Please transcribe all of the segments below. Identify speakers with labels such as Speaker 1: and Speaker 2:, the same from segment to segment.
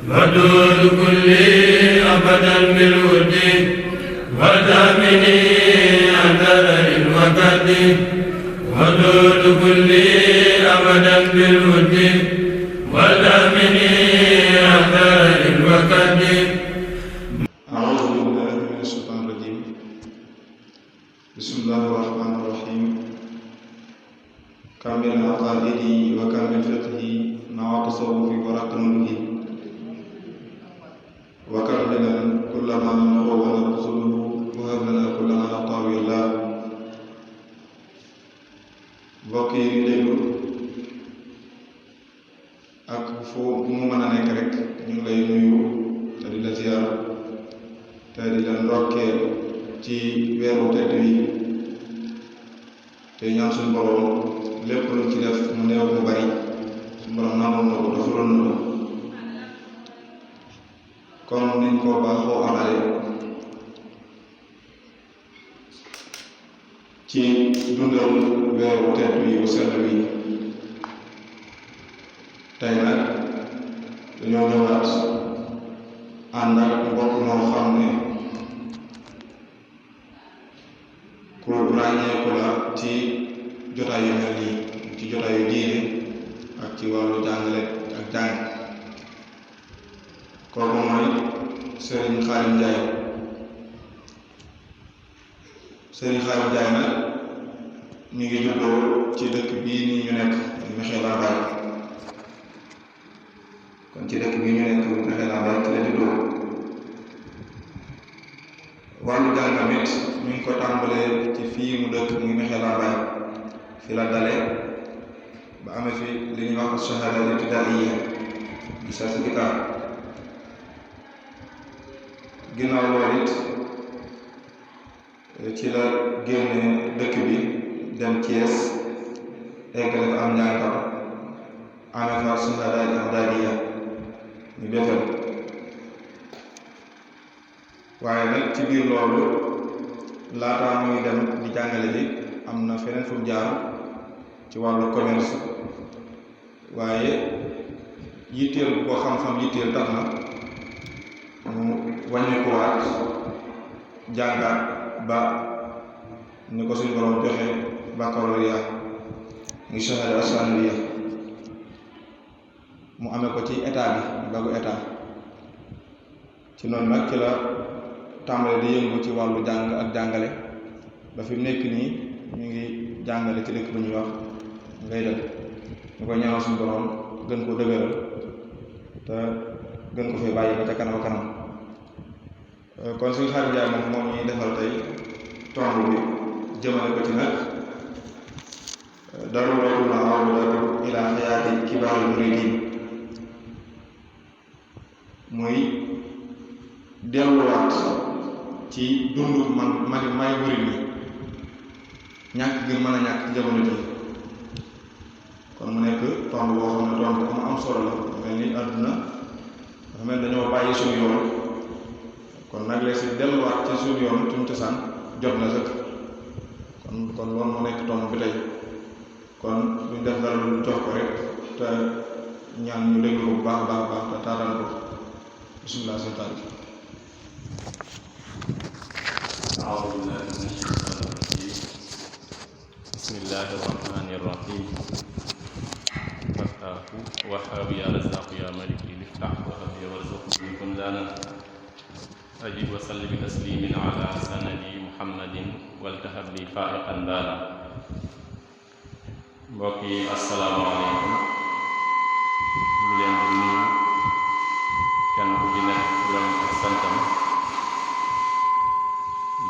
Speaker 1: ودود كلي أبدا بالود ودامني أثر الوكد ودود كلي أبدا بالود ودامني أثر الوكد.
Speaker 2: أعوذ بالله من الشيطان الرجيم. بسم الله الرحمن الرحيم. كامل عقائدي وكامل فقهي مع تصوفي ورتمه وكاملا كل ما نحو ونرسله وهب لنا كل ما نطاوي الله. mbokk yi ñu déglu ak foo bu mu mën a nekk rek ñu ngi lay nuyu te di la ziar te di la ndokkeel ci weeru tedd wi te ñaan suñu borom lépp lu ci def mu néew mu bari suñu borom nangoon na ko defaroon na ko comme niñ ko baaxoo amale ci dundal weeru tedd wi bu sell wi. tey nag dañoo ñëwaat ànd ak mbokk moo xam ne ku ràññeeku la ci jotaay yu mel nii ci jotaay yu diine ak ci wàllu jàngale ak jàng. kooku mooy Serigne Khadim Ndiaye. Serigne Khadim Ndiaye nag ñu ngi juddoo ci dëkk bii nii ñu nekk Mekhe Lambaye. kon ci dëkk bii ñu nekk Mekhe Lambaye ci la juddoo. wàllu jàng tamit ñu ngi ko tàmbalee ci fii mu dëkk mu ngi Mekhe Lambaye fi la dalee ba amee fi li ñuy wax shahada ibtidaaiya di certificat. ginnaaw loolu it ci la génne dëkk bi dem Thiès eggale fa am njàngam amee fa shahada ihdaadiya ñu defal. waaye nag ci biir loolu laataa muy dem di jàngale ji am na feneen fu mu jaar ci wàllu commerce waaye yitteel bu ko xam-xam yitteel tax na mu wàññi ko waat jàngaat ba ni ko suñu borom joxe baccalauréat ngi shahada asaniya mu amee ko ci état bi bagu état. ci noonu nag ci la tàmbale di yëngu ci wàllu jàng ak jàngale ba fi mu nekk nii ñu ngi jàngale ci dëkk bu ñuy wax ngay def ñu koy ñaanal suñu borom gën ko dëgëral te gën ko fee bàyyi ba ca kanam a kanam. kon suñu Khadim Ndiaye moom moo ñuy defal tey tomb bi jëmale ko ci nag daruratul awdatu ila hayaati kibaaril muridiin muy delluwaat ci dundu may murid yi ñàkk gën mën a ñàkk ci jamono ji. kon mu nekk tomb boo xam ne tomb bu am solo la mel ni àdduna dafa mel dañoo bàyyi suñu yoon kon nag leeg si delluwaat ci suñu yoon suñu cosaan jot na sëkk kon loolu moo nekk tomb bi tey. kon duñ def dara lu jox ko rek te ñaan ñu déglu ko bu baax baax baax te taataan ko. bismillah seen taal bi.
Speaker 3: أعوذ بالله من الشيطان الرجيم. بسم الله الرحمن الرحيم. فتاه وهاب يا رزاق يا ملك افتح وهب وارزق من كن لنا أجب وصل بتسليم على سندي محمد والتهب لي فائقا بانا. mbokk yi asalaamaaleykum. ñu leen di nuyu kenn ku ci nekk turam ak santam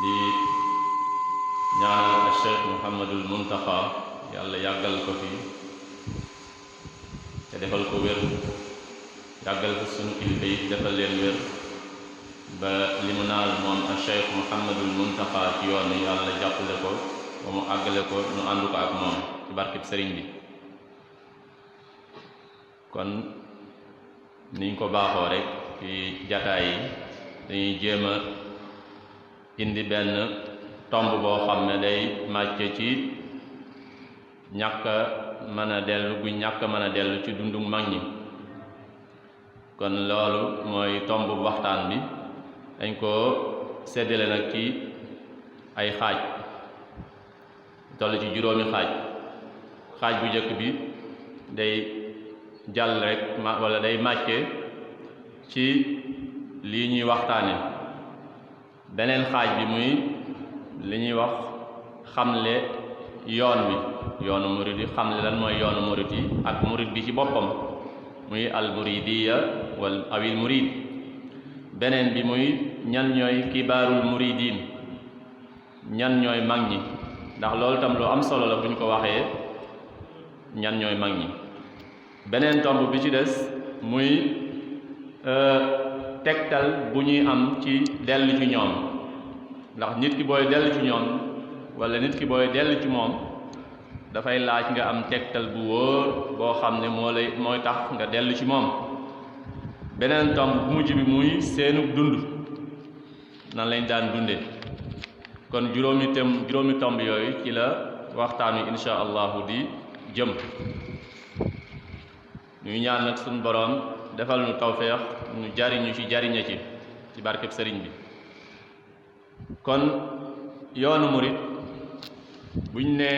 Speaker 3: di ñaanal Cheikh Mouhamadul Muntaxa yàlla yàggal ko fi te defal ko wér yàggal ko sunu kilifa yi defal leen wér ba li mu naal moom Cheikh Mouhamadul Muntaxa ci yoon yàlla jàppale ko ba mu àggale ko nu ànd ko ak moom ci barkeb sëriñ bi. kon niñ ko baaxoo rek ci jataay yi dañuy jéem a indi benn tomb boo xam ne day màcce ci ñàkk mën a dellu gu ñàkk mën a dellu ci dundu mag ñi kon loolu mooy tomb waxtaan bi dañ ko séddale nag ci ay xaaj toll ci juróomi xaaj bu njëkk bi day jàll rek wala day màcce ci lii ñuy waxtaane beneen xaaj bi muy li ñuy wax xamle yoon wi yoonu murid yi xamle lan mooy yoonu murid yi ak murid bi ci boppam muy al muridiya wal awil murid beneen bi muy ñan ñooy kibaarul muridin ñan ñooy mag ñi ndax loolu tam lu am solo la bu ñu ko waxee ñan ñooy mag ñi beneen tomb bi ci des muy tegtal bu ñuy am ci dellu ci ñoom ndax nit ki booy dellu ci ñoom wala nit ki booy dellu ci moom dafay laaj nga am tegtal bu wóor boo xam ne mooy tax nga dellu ci moom beneen tomb bu mujj bi muy seenu dund nan lañ daan dunde kon juróomi tomb yooyu ci la waxtaan wi insha allahu di jëm ñuy ñaan nag suñu boroom defal nu tawfeex ñu jariñu ci jariñe ci barkeb sëriñ bi kon yoonu murit buñ ne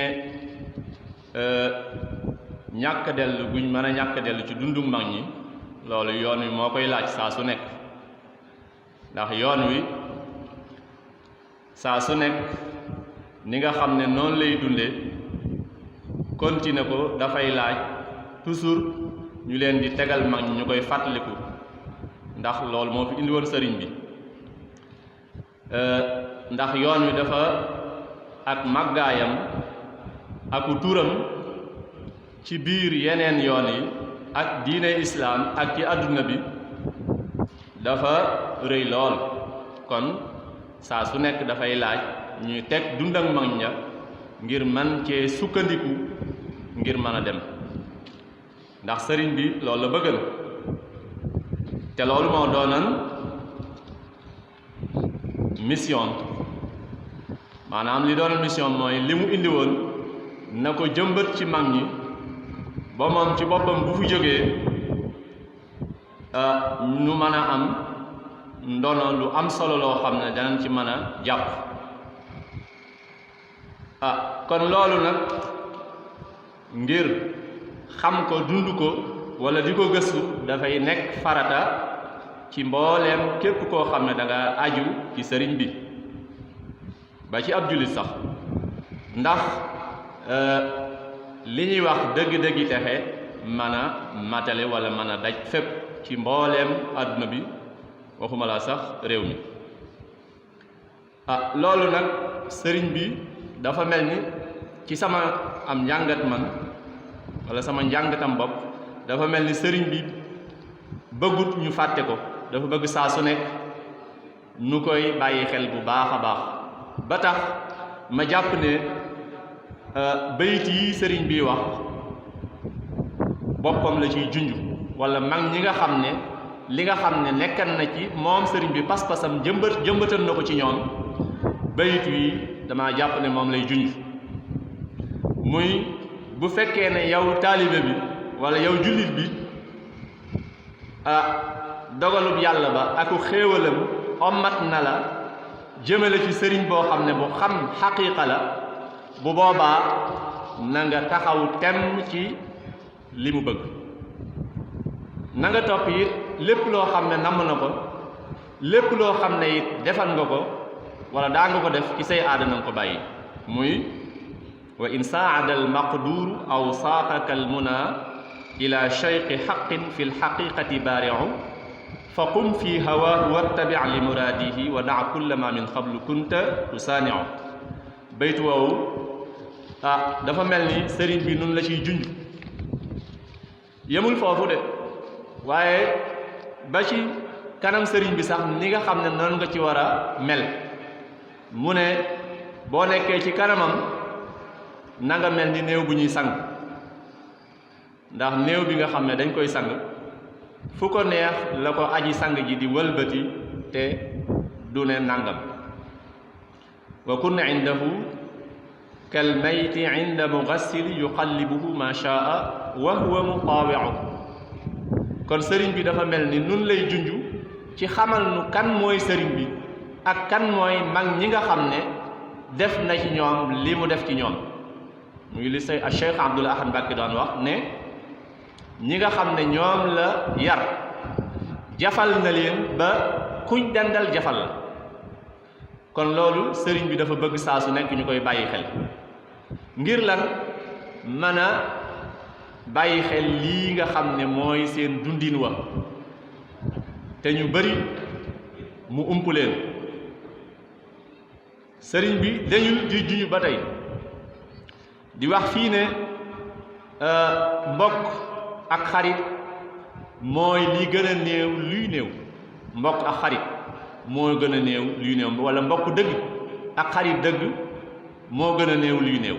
Speaker 3: ñàkk dellu buñ mën a ñàkk dellu ci dundu mag ñi loolu yoon wi moo koy laaj saa su nekk ndax yoon wi saa su nekk ni nga xam ne noonu lay dunde continuer ko dafay laaj toujours ñu leen di tegal mag ñi ñu koy fàttaliku ndax loolu moo fi indi woon sëriñ bi ndax yoon wi dafa ak màggaayam aku turam ci biir yeneen yoon yi ak diine islaam ak ci àdduna bi dafa rëy lool kon saa su nekk dafay laaj ñuy teg dund ak mag ña ngir man cee sukkandiku ngir mën a dem ndax sëriñ bi loolu la bëggal te loolu moo doonan mission maanaam li doon mission mooy li mu indi woon na ko jëmbat ci mag ñi ba moom ci boppam bu fi jógee ñu mën a am ndono lu am solo loo xam ne danañ ci mën a jàpp kon loolu nag ngir xam ko dund ko wala di ko gëstu dafay nekk farata ci mbooleem képp koo xam ne da nga aju ci sëriñ bi ba ci ab jullit sax ndax li ñuy wax dëgg-dëggi texe mën a matale wala mën a daj fépp ci mbooleem àdduna bi waxuma la sax réew mi loolu nag sëriñ bi dafa mel ni ci sama am njàngat man wala sama njàngatam bopp dafa mel ni sëriñ bi bëggut ñu fàtte ko dafa bëgg saa su nekk nu koy bàyyi xel bu baax a baax ba tax ma jàpp ne bayit yi sëriñ bi wax boppam la ciy junj wala mag ñi nga xam ne li nga xam ne nekkan na ci moom sëriñ bi pas-pasam jëmbatan na ko ci ñoom bayit yi dama jàpp ne moom lay junj muy bu fekkee ne yow taalibe bi wala yow jullit bi dogalub yàlla ba aku xéewalam ommat na la jëmale ci sëriñ boo xam ne bu xam xaqiiqa la bu boobaa na nga taxaw temm ci li mu bëgg na nga topp it lépp loo xam ne namm na ko lépp loo xam ne it defal nga ko wala daa nga ko def ci say aada na nga ko bàyyi muy wa in saada al maqdur aw saaqaka al muna ila cheyqi xaqin fi lxaqiqati baariu fa qum fi hawaahu wattabi li muraadihi wa daa kulla ma min qablu kunta tusaaniu baytu woowu dafa mel ni sëriñ bi nun la ciy junj yemul foofu de waaye ba ci kanam sëriñ bi sax ni nga xam ne noonu nga ci war a mel mu ne boo nekkee ci kanamam na nga mel ni néew bu ñuy sang ndax néew bi nga xam ne dañ koy sang fu ko neex la ko aji sang ji di wëlbati te du ne nangam wa kun indahu kal mayti inda mugassili yuqallibuhu ma shaa wa huwa mutaawiu
Speaker 4: kon sëriñ bi dafa mel ni nun lay junju ci xamal nu kan mooy sëriñ bi ak kan mooy mag ñi nga xam ne def na ci ñoom li mu def ci ñoom muy li say Cheikh Abdoul Ahad Mbacké doon wax ne ñi nga xam ne ñoom la yar jafal na leen ba kuñ dendal jafal la kon loolu sëriñ bi dafa bëgg saa su nekk ñu koy bàyyi xel ngir lan mën a bàyyi xel lii nga xam ne mooy seen dundin wa te ñu bari mu ump leen sëriñ bi dañu di juñu ba tey di wax fii ne mbokk ak xarit mooy li gën a néew luy néew mbokk ak xarit moo gën a néew luy néew wala mbokk dëgg ak xarit dëgg moo gën a néew luy néew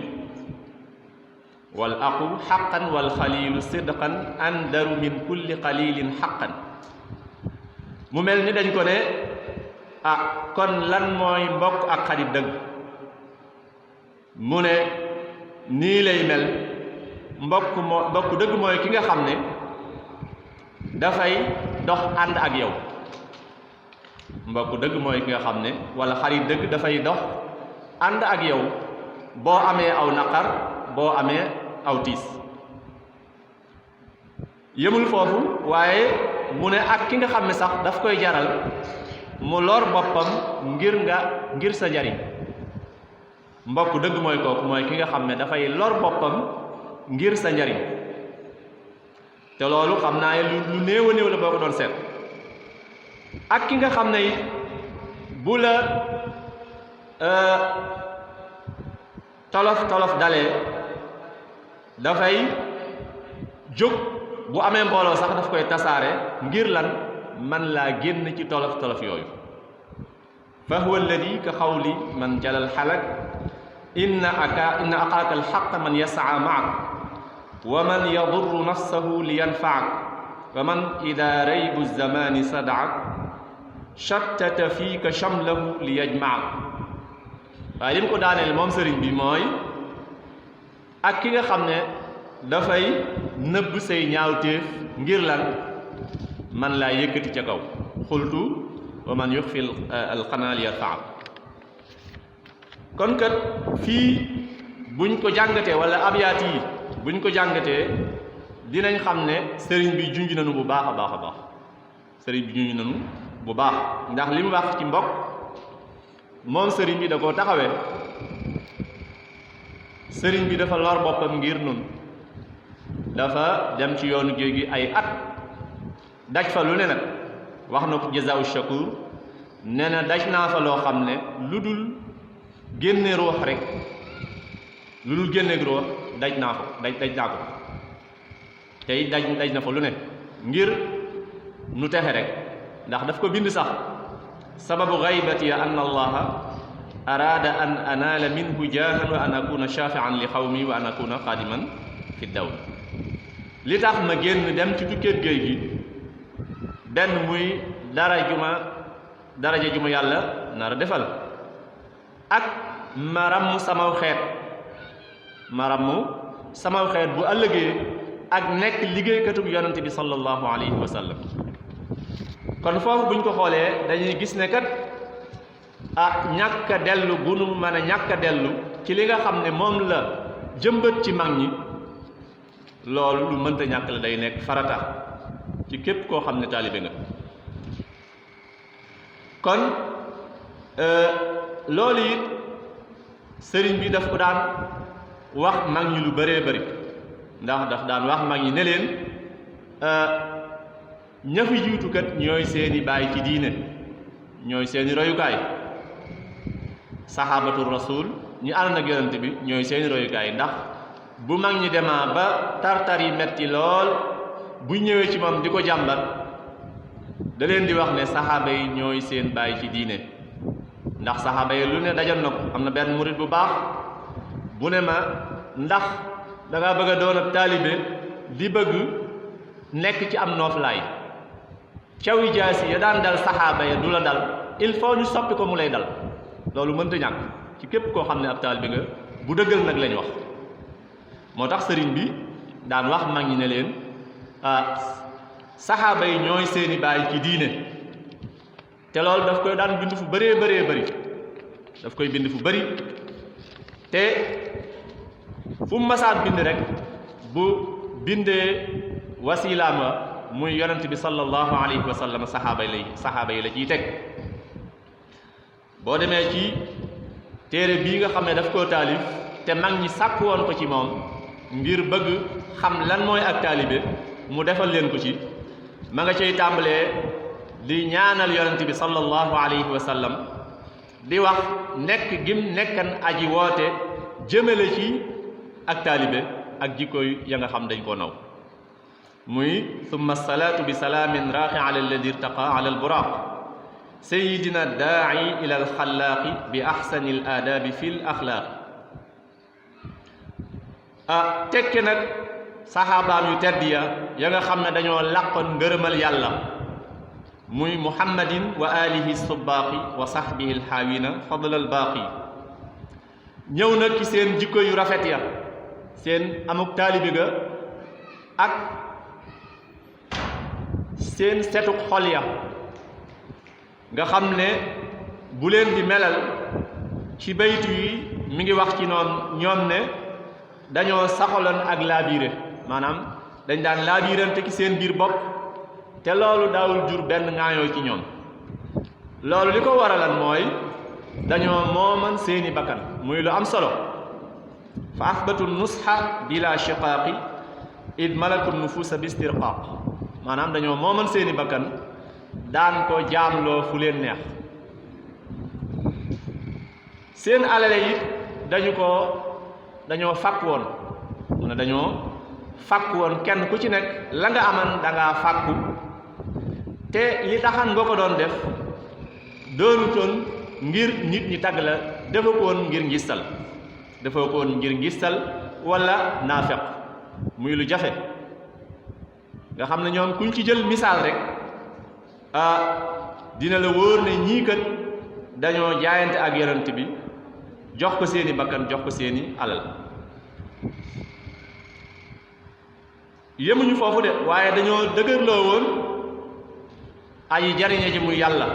Speaker 4: wal aqu xaqan wal xalilu sidqan andaru min kulli qalilin xaqan mu mel ni dañ ko ne kon lan mooy mbokk ak xarit dëgg mu ne nii lay mel mbokk dëgg mooy ki nga xam ne dafay dox ànd ak yow mbokk dëgg mooy ki nga xam ne wala xarit dëgg dafay dox ànd ak yow boo amee aw naqar boo amee aw tiis yëmul foofu waaye mu ne ak ki nga xam ne sax daf koy jaral mu lor boppam ngir sa njariñ mbokk dëgg mooy kooku mooy ki nga xam ne dafay lor boppam ngir sa njariñ te loolu xam naa lu néew a néew la boo ko doon seet ak ki nga xam ne it bu la tolof dalee dafay jóg bu amee mbooloo sax daf koy tasaare ngir lan man laa génn ci tolof yooyu fa huwa alladi ka xawli man jalal xalak inna aqaaka alxaq man yasaa maak wa man yadurru nafsahu li yanfaak wa man ida raybu zamani sadaak shattata fiika shamlahu li yajmaak waaye li mu ko daaneel moom sëriñ bi mooy ak ki nga xam ne dafay nëbb say ñaawteef ngir lan man laa yëkkati ca kaw xultu wa man yuxfi alqanaal yarfaak kon kat fii buñ ko jàngatee wala abyaat yi buñ ko jàngatee dinañ xam ne sëriñ bi junj nañu bu baax a baax a baax sëriñ bi junj nañu bu baax ndax li mu wax ci mbokk moom sëriñ bi da koo taxawee sëriñ bi dafa lor boppam ngir nun dafa dem ci yoonu géej gi ay at daj fa lu ne nag wax na ko jazaawu shakur nee na daj naa fa loo xam ne lu dul génne ruux rek lu dul génne ruux daj naa ko tey daj na fa lu ne ngir nu texe rek ndax daf ko bind sax sababu gaybati anna allaha araada an anaala minhu jaahan wa an akuna shafian li xawmi wa an akuna xaadiman fi dawl li tax ma génn dem ci tukkeet géej gi benn muy daraja ju ma yàlla nar a defal ak ma ràmm samaw xeet bu ëllëgee ak nekk liggéeykatub yonante bi sallallahu alayhi wa sallam kon foofu buñ ko xoolee dañuy gis ne kat ñàkk a dellu bu nu mën a ñàkk a dellu ci li nga xam ne moom la jëmbat ci mag ñi loolu lu mënta ñàkk la day nekk farata ci képp koo xam ne taalibe nga kon loolu it sëriñ bi daf ko daan wax mag ñi lu bëree bëri ndax daf daan wax mag ñi ne leen ña fi jiitu kat ñooy seeni baay ci diine ñooy seeni royukaay saxaabatu rasul ñi ànd ak yonent bi ñooy seeni royukaay ndax bu mag ñi demaa ba tartar yi metti lool bu ñëwee ci moom di ko jàmbat da leen di wax ne saxaaba yi ñooy seen baay ci diine ndax saxaaba yi lu ne dajal na ko am na benn murit bu baax bu ne ma ndax da nga bëgg a doon ab taalibe di bëgg nekk ci am nooflaay cawi jaasi ya daan dal saxaaba ya du la dal il faut ñu soppi ko mu lay dal loolu mënta ñàkk ci képp koo xam ne ab taalibe nga bu dëggal nag lañ wax moo tax sëriñ bi daan wax mag ñi ne leen saxaaba yi ñooy seeni baay ci diine te loolu daf koy daan bind fu bëree bëri daf koy bind fu bëri te fu mu masaan bind rek bu bindee wasilaama muy yonent bi sallallahu alayhi wa sallam saxaaba yi la ciy teg boo demee ci téere bii nga xam ne daf koo taalif te mag ñi sàkk woon ko ci moom ngir bëgg xam lan mooy ak taalibe mu defal leen ko ci ma nga cay tàmbalee di ñaanal yonent bi sallallahu alayhi wa sallam di wax nekk gim nekkan aji woote jëmale ci ak taalibe ak jikkoy ya nga xam dañ koo naw muy summa salaatu bi salaamin raaxi ala alladi irtaqa ala alburaq sayidina daai ila alxalaaqi bi axsani al aadaabi fi l axlaaqi tekke nag saxaabaam yu tedd ya nga xam ne dañoo làqoon ngërëmal yàlla muy muhammadin wa alihi subbaaqi wa sahbihi alxaawina fadla albaaqi ñëw nag ci seen jikko yu rafet ya seen amuk taalibi ga ak seen setuk xol ya nga xam ne bu leen di melal ci baytu yi mi ngi wax ci ñoom ne dañoo saxaloon ak laabiire maanaam dañ daan laabiirante ci seen biir bopp te loolu daawul jur benn ŋaayoo ci ñoom loolu li ko waralan mooy dañoo mooman seeni bakkan muy lu am solo fa asbatu nusxa bila shiqaaqi id malaku nufuusa bi istirqaaq maanaam dañoo mooman seeni bakkan daan ko jaamloo fu leen neex seen alale it dañoo fàkk woon mu ne dañoo fàkk woon kenn ku ci nekk la nga aman dangaa fàkku te li taxan nga ko doon def doonutoon ngir nit ñi tagg la dafa ko woon ngir ngistal dafa ko woon ngir ngistal wala naafeq muy lu jafe nga xam ne ñoom kuñ ci jël misaal rek dina la wóor ne ñii kat dañoo jaayante ak yonent bi jox ko seeni bakkan jox ko seeni alal yemuñu foofu de waaye dañoo dëgërloo woon aji jariñe ji muy yàlla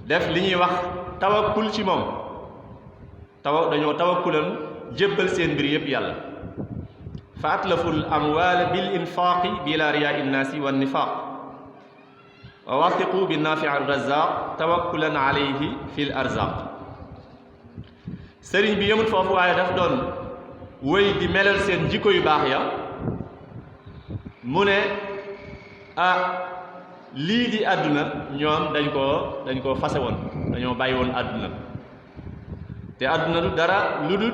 Speaker 4: def li ñuy wax tawakkul ci moom dañoo tawakkulan jébbal seen mbir yépp yàlla fa atlaful amwaala bil infaaqi bila riyaa innaasi wa nifaaq wa wathiqu bi naafi razaq tawakkulan alayhi fil arzaq sëriñ bi yemut foofu waaye daf doon wéy di melal seen jikko yu baax ya mu ne lii di àdduna ñoom dañ koo fase woon dañoo bàyyi woon àdduna te àdduna du dara lu dul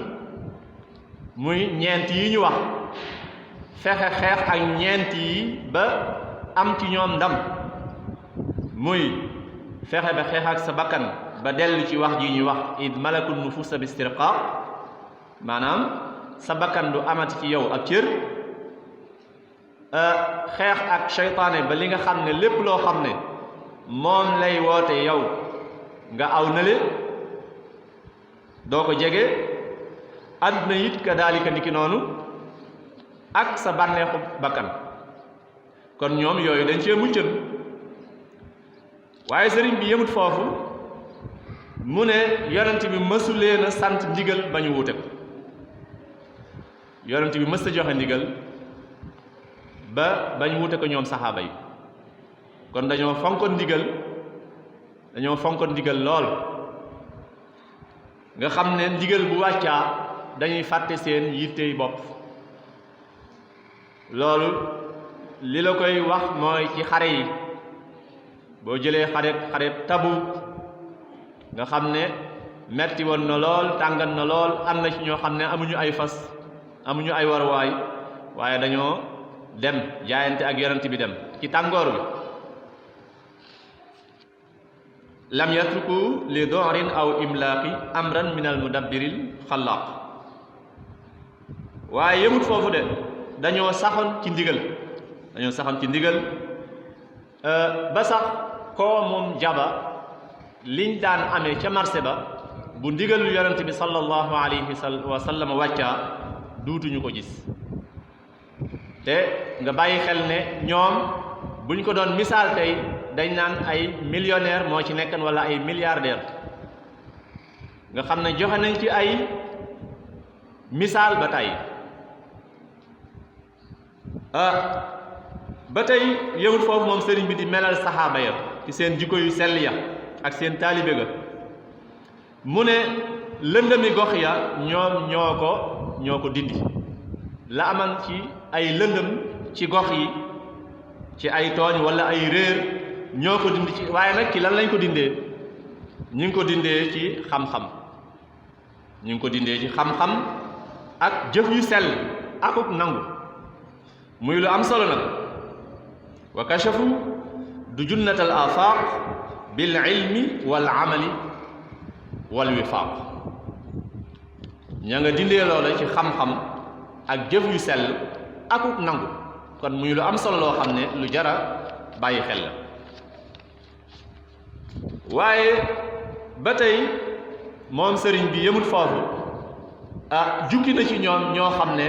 Speaker 4: muy ñeent yi ñu wax fexe xeex ak ñeent yi ba am ci ñoom ndam muy fexe ba xeex ak sa bakkan ba dellu ci wax ji ñuy wax id malakul nufusa bi istirqaq maanaam sa bakkan du amati ci yow ak cër xeex ak seytaane ba li nga xam ne lépp loo xam ne moom lay woote yow nga aw nale doo ko jege àdduna it ka daalika niki noonu ak sa bànneexu bakkan kon ñoom yooyu dañ cee muccan waaye sëriñ bi yemut foofu mu ne yonent bi mësu leen a sant ndigal ba ñu wuute ko yonent bi mës a joxe ndigal ba ñu wuute ko ñoom saxaaba yi kon dañoo fonkoon ndigal lool nga xam ne ndigal bu wàccaa dañuy fàtte seen yittey bopp loolu li la koy wax mooy ci xare yi boo jëlee xare Tabuk nga xam ne metti woon na lool tàngan na lool am na ci ñoo xam ne amuñu ay fas amuñu ay warwaay waaye dañoo dem jaayante ak yonent bi dem ci tàngoor bi lam yatruku li dorin aw imlaaqi amran min al mudabbiril xalaaq waaye yëmut foofu de dañoo saxoon ci ndigal ba sax koo moom jaba liñ daan amee ca marché ba bu ndigalul yonent bi sallallahu alayhi wa sallam wàccaa duutuñu ko gis te nga bàyyi xel ne ñoom buñ ko doon misaal tey dañ naan ay millionnaire moo ci nekkan wala ay milliardaire nga xam ne joxe nañ ci ay misaal ba tey ba tey yëwut foofu moom sëriñ bi di melal saxaaba ya ci seen jikko yu sell ya ak seen taalibe ga mu ne lëndëmi gox ya ñoom ñoo ko dindi la aman ci ay lëndëm ci gox yi ci ay tooñ wala ay réer ñoo ko dindi ci waaye nag ci lan lañ ko dindee ñu ngi ko dindee ci xam-xam ñu ngi ko dindee ci xam-xam ak jëf yu sell akuk nangu muy lu am solo nag wa kashafu du junnat al afaq bil ilmi wal amali wal wifaaq ña nga dindee loola ci xam-xam ak jëf yu sell akuk nangu kon muy lu am solo loo xam ne lu jara bàyyi xel la waaye ba tey moom sëriñ bi yëmut foofu jukki na ci ñoom ñoo xam ne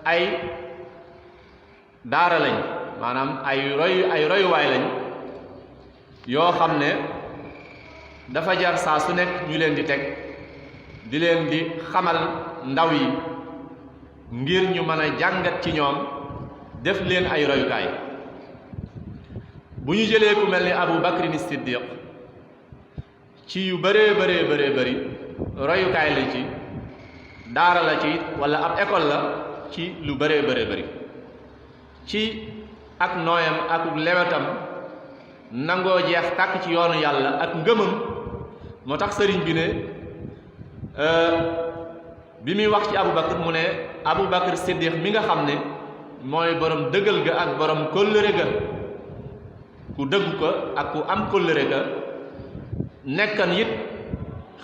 Speaker 4: ay daara lañ maanaam ay royuwaay lañ yoo xam ne dafa jar saa su nekk ñu leen di teg di leen di xamal ndaw yi ngir ñu mën a jàngat ci ñoom def leen ay royukaay bu ñu jëlee ku mel ni Abu Bakrin Siddiq ci yu bëree bëri royukaay la ci daara la ci wala ab école la ci lu bëree bëri ci ak nooyam ak lewetam nangoo jeex tàkk ci yoonu yàlla ak ngëmam moo tax sëriñ bi ne bi muy wax ci Abu Bakr mu ne Abu Bakr Siddiq mi nga xam ne mooy borom dëggal ga ak borom kóllëre ga ku dëggu ko ak ku am kóllëre ga nekkan it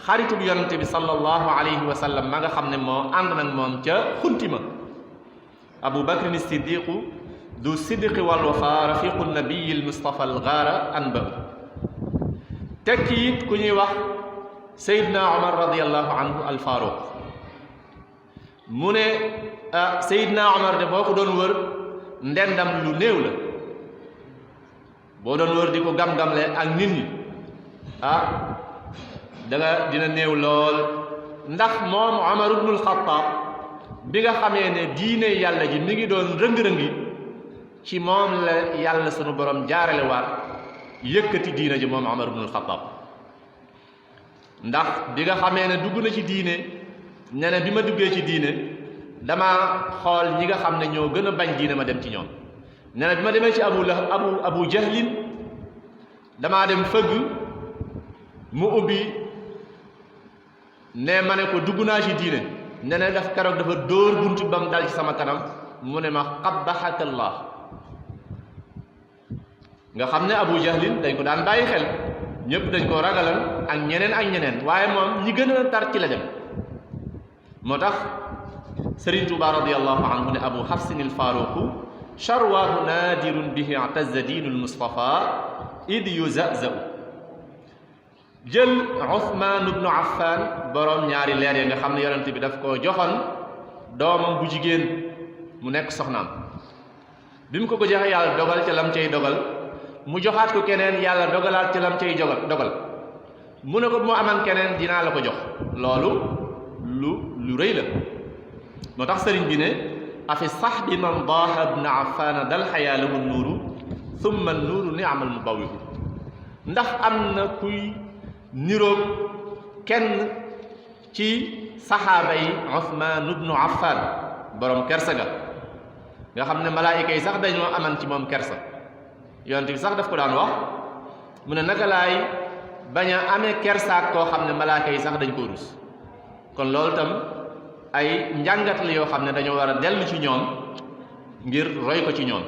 Speaker 4: xaritub yonante bi sallallahu alayhi wa sallam ma nga xam ne moo ànd nag moom ca xuntima Abu Bakr Siddiqu du siddiqi wal wafa rafiqu nabiyi al mustafa al gaara anba teg ci it ku ñuy wax Seydina Omar radiallahu anhu al Faruq mu ne Seydina Omar de boo ko doon wër ndendam lu néew la boo doon wër di ko gam-gamle ak nit ñi dina néew lool ndax moom Omar ibnul Xattaab bi nga xamee ne diine yàlla ji mi ngi doon rëng-rëngi ci moom la yàlla sunu borom jaarale waat yëkkati diine ji moom Omar ibnul Xattaab ndax bi nga xamee ne dugg na ci diine ne ne bi ma duggee ci diine dama xool ñi nga xam ne ñoo gën a bañ diine ma dem ci ñoom ne ne bi ma demee ci abu jahlin damaa dem fëgg mu ubbi ne ma ne ko dugg naa ci diine ne ne daf keroog dafa dóor buntu ba mu dal ci sama kanam mu ne ma qabbahakallah nga xam ne abu jahlin dañ ko daan bàyyi xel ñëpp dañ ko ragalan ak ñeneen waaye moom ñi gën a tar ci la dem moo tax Sëriñ Tuubaa radiyallahu anhu ne abu hafsin il faruqu charwaahu naadirun bihi i'tazza diinul mustafa id yuzazau jël Usmaan ibnu Affaan borom ñaari leer ya nga xam ne yonent bi daf koo joxoon doomam bu jigéen mu nekk soxnaam bi mu ko joxee yàlla dogal ca lam cay dogal mu joxaat ko keneen yàlla dogalaat ca lam cay dogal mu ne ko moo aman keneen dinaa la ko jox loolu lu rëy la moo tax sëriñ bi ne afi sahbi man daaha ibnu Affaan dal xayaa lahu nuuru thumma nuuru ni'mal mubawwihu ndax am na kuy niroog kenn ci saxaaba yi Usmaan ibnu Affaan borom kersa ga nga xam ne malaayika yi sax dañoo aman ci moom kersa yonent bi sax daf ko daan wax mu ne naka laay bañ a amee kersaak koo xam ne malaayika yi sax dañ ko rus kon loolu tam ay njàngat la yoo xam ne dañoo war a dellu ci ñoom ngir roy ko ci ñoom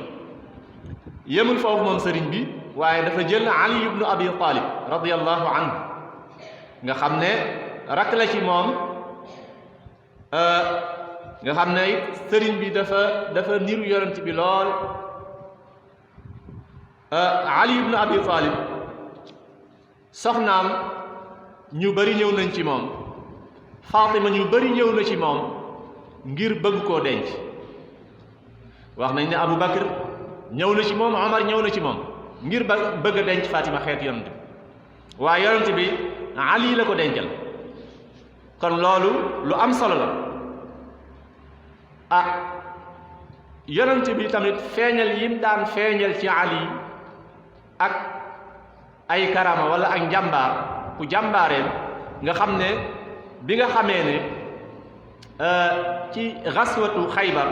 Speaker 4: yemul foofu moom sëriñ bi waaye dafa jël Ali ibnu Abi Talib radiyallahu anhu nga xam ne rakk la ci moom nga xam ne sëriñ bi dafa niru yonent bi lool Ali ibnu Abi Talib soxnaam ñu bari ñëw nañ ci moom Fatima ñu bari ñëw na ci moom ngir bëgg koo denc wax nañ ne Abu Bakr ñëw na ci moom Omar ñëw na ci moom ngir bëgg a denc Fatima xeetu yonent bi waaye yonent bi Ali la ko dencal kon loolu lu am solo la ah yonent bi tamit feeñal yim daan feeñal ci Ali ak ay karama wala ak njàmbaar ku jàmbaareen nga xam ne bi nga xamee ne ci xaswatu Xaybar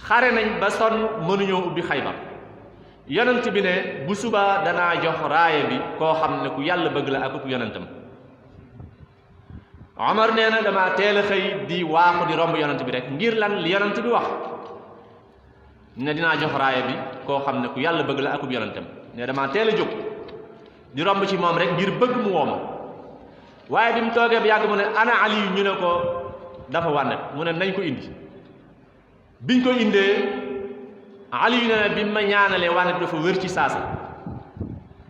Speaker 4: xare nañ ba sonn mënuñoo ubbi Xaybar yonent bi ne bu subaa danaa jox raaya bi koo xam ne ku yàlla bëgg la ak ku yonentam Omar nee na dama teel a xëy di waaxu di romb yonent bi rek ngir lan li yonent bi wax ne dinaa jox raaya bi koo xam ne ku yàlla bëgg la ak ku yonentam ne dama teel a jóg di romb ci moom rek ngir bëgg mu wooma waaye bi mu toogee bi yàgg mu ne ana Ali ñu ne ko dafa wànnet mu ne nañ ko indi biñ ko indee Ali yu ne bi ma ñaanalee wànnet dafa wér ci saasa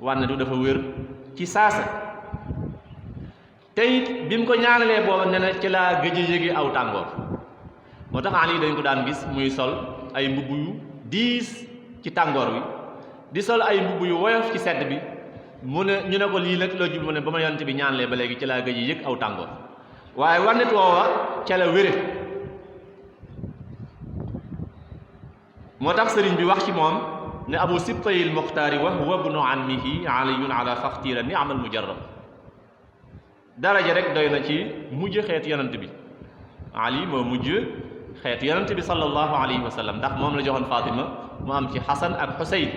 Speaker 4: wànnet du dafa wér ci saasa te it bi mu ko ñaanalee booba ne na ci laa gëj a yége aw tàngoor moo tax Ali dañ ko daan gis muy sol ay mbubb yu diis ci tàngoor wi di sol ay mbubb yu woyof ci sedd bi mu ne ñu ne ko lii nag loo jub mu ne ba ma yonent bi ñaanalee ba léegi ci laa gëj a yëg aw tàngoor waaye wànnet woowa ca la wére moo tax sëriñ bi wax ci moom ne abu sibtayil muxtaari wa huwa bnu ammihi aliyun ala faxtira ni amal mujarrab daraja rek doy na ci mujj xeetu yonent bi ali moo mujj xeetu yonent bi sallallahu alayhi wa sallam ndax moom la joxoon Fatima mu am ci Xasan ak Xuseyn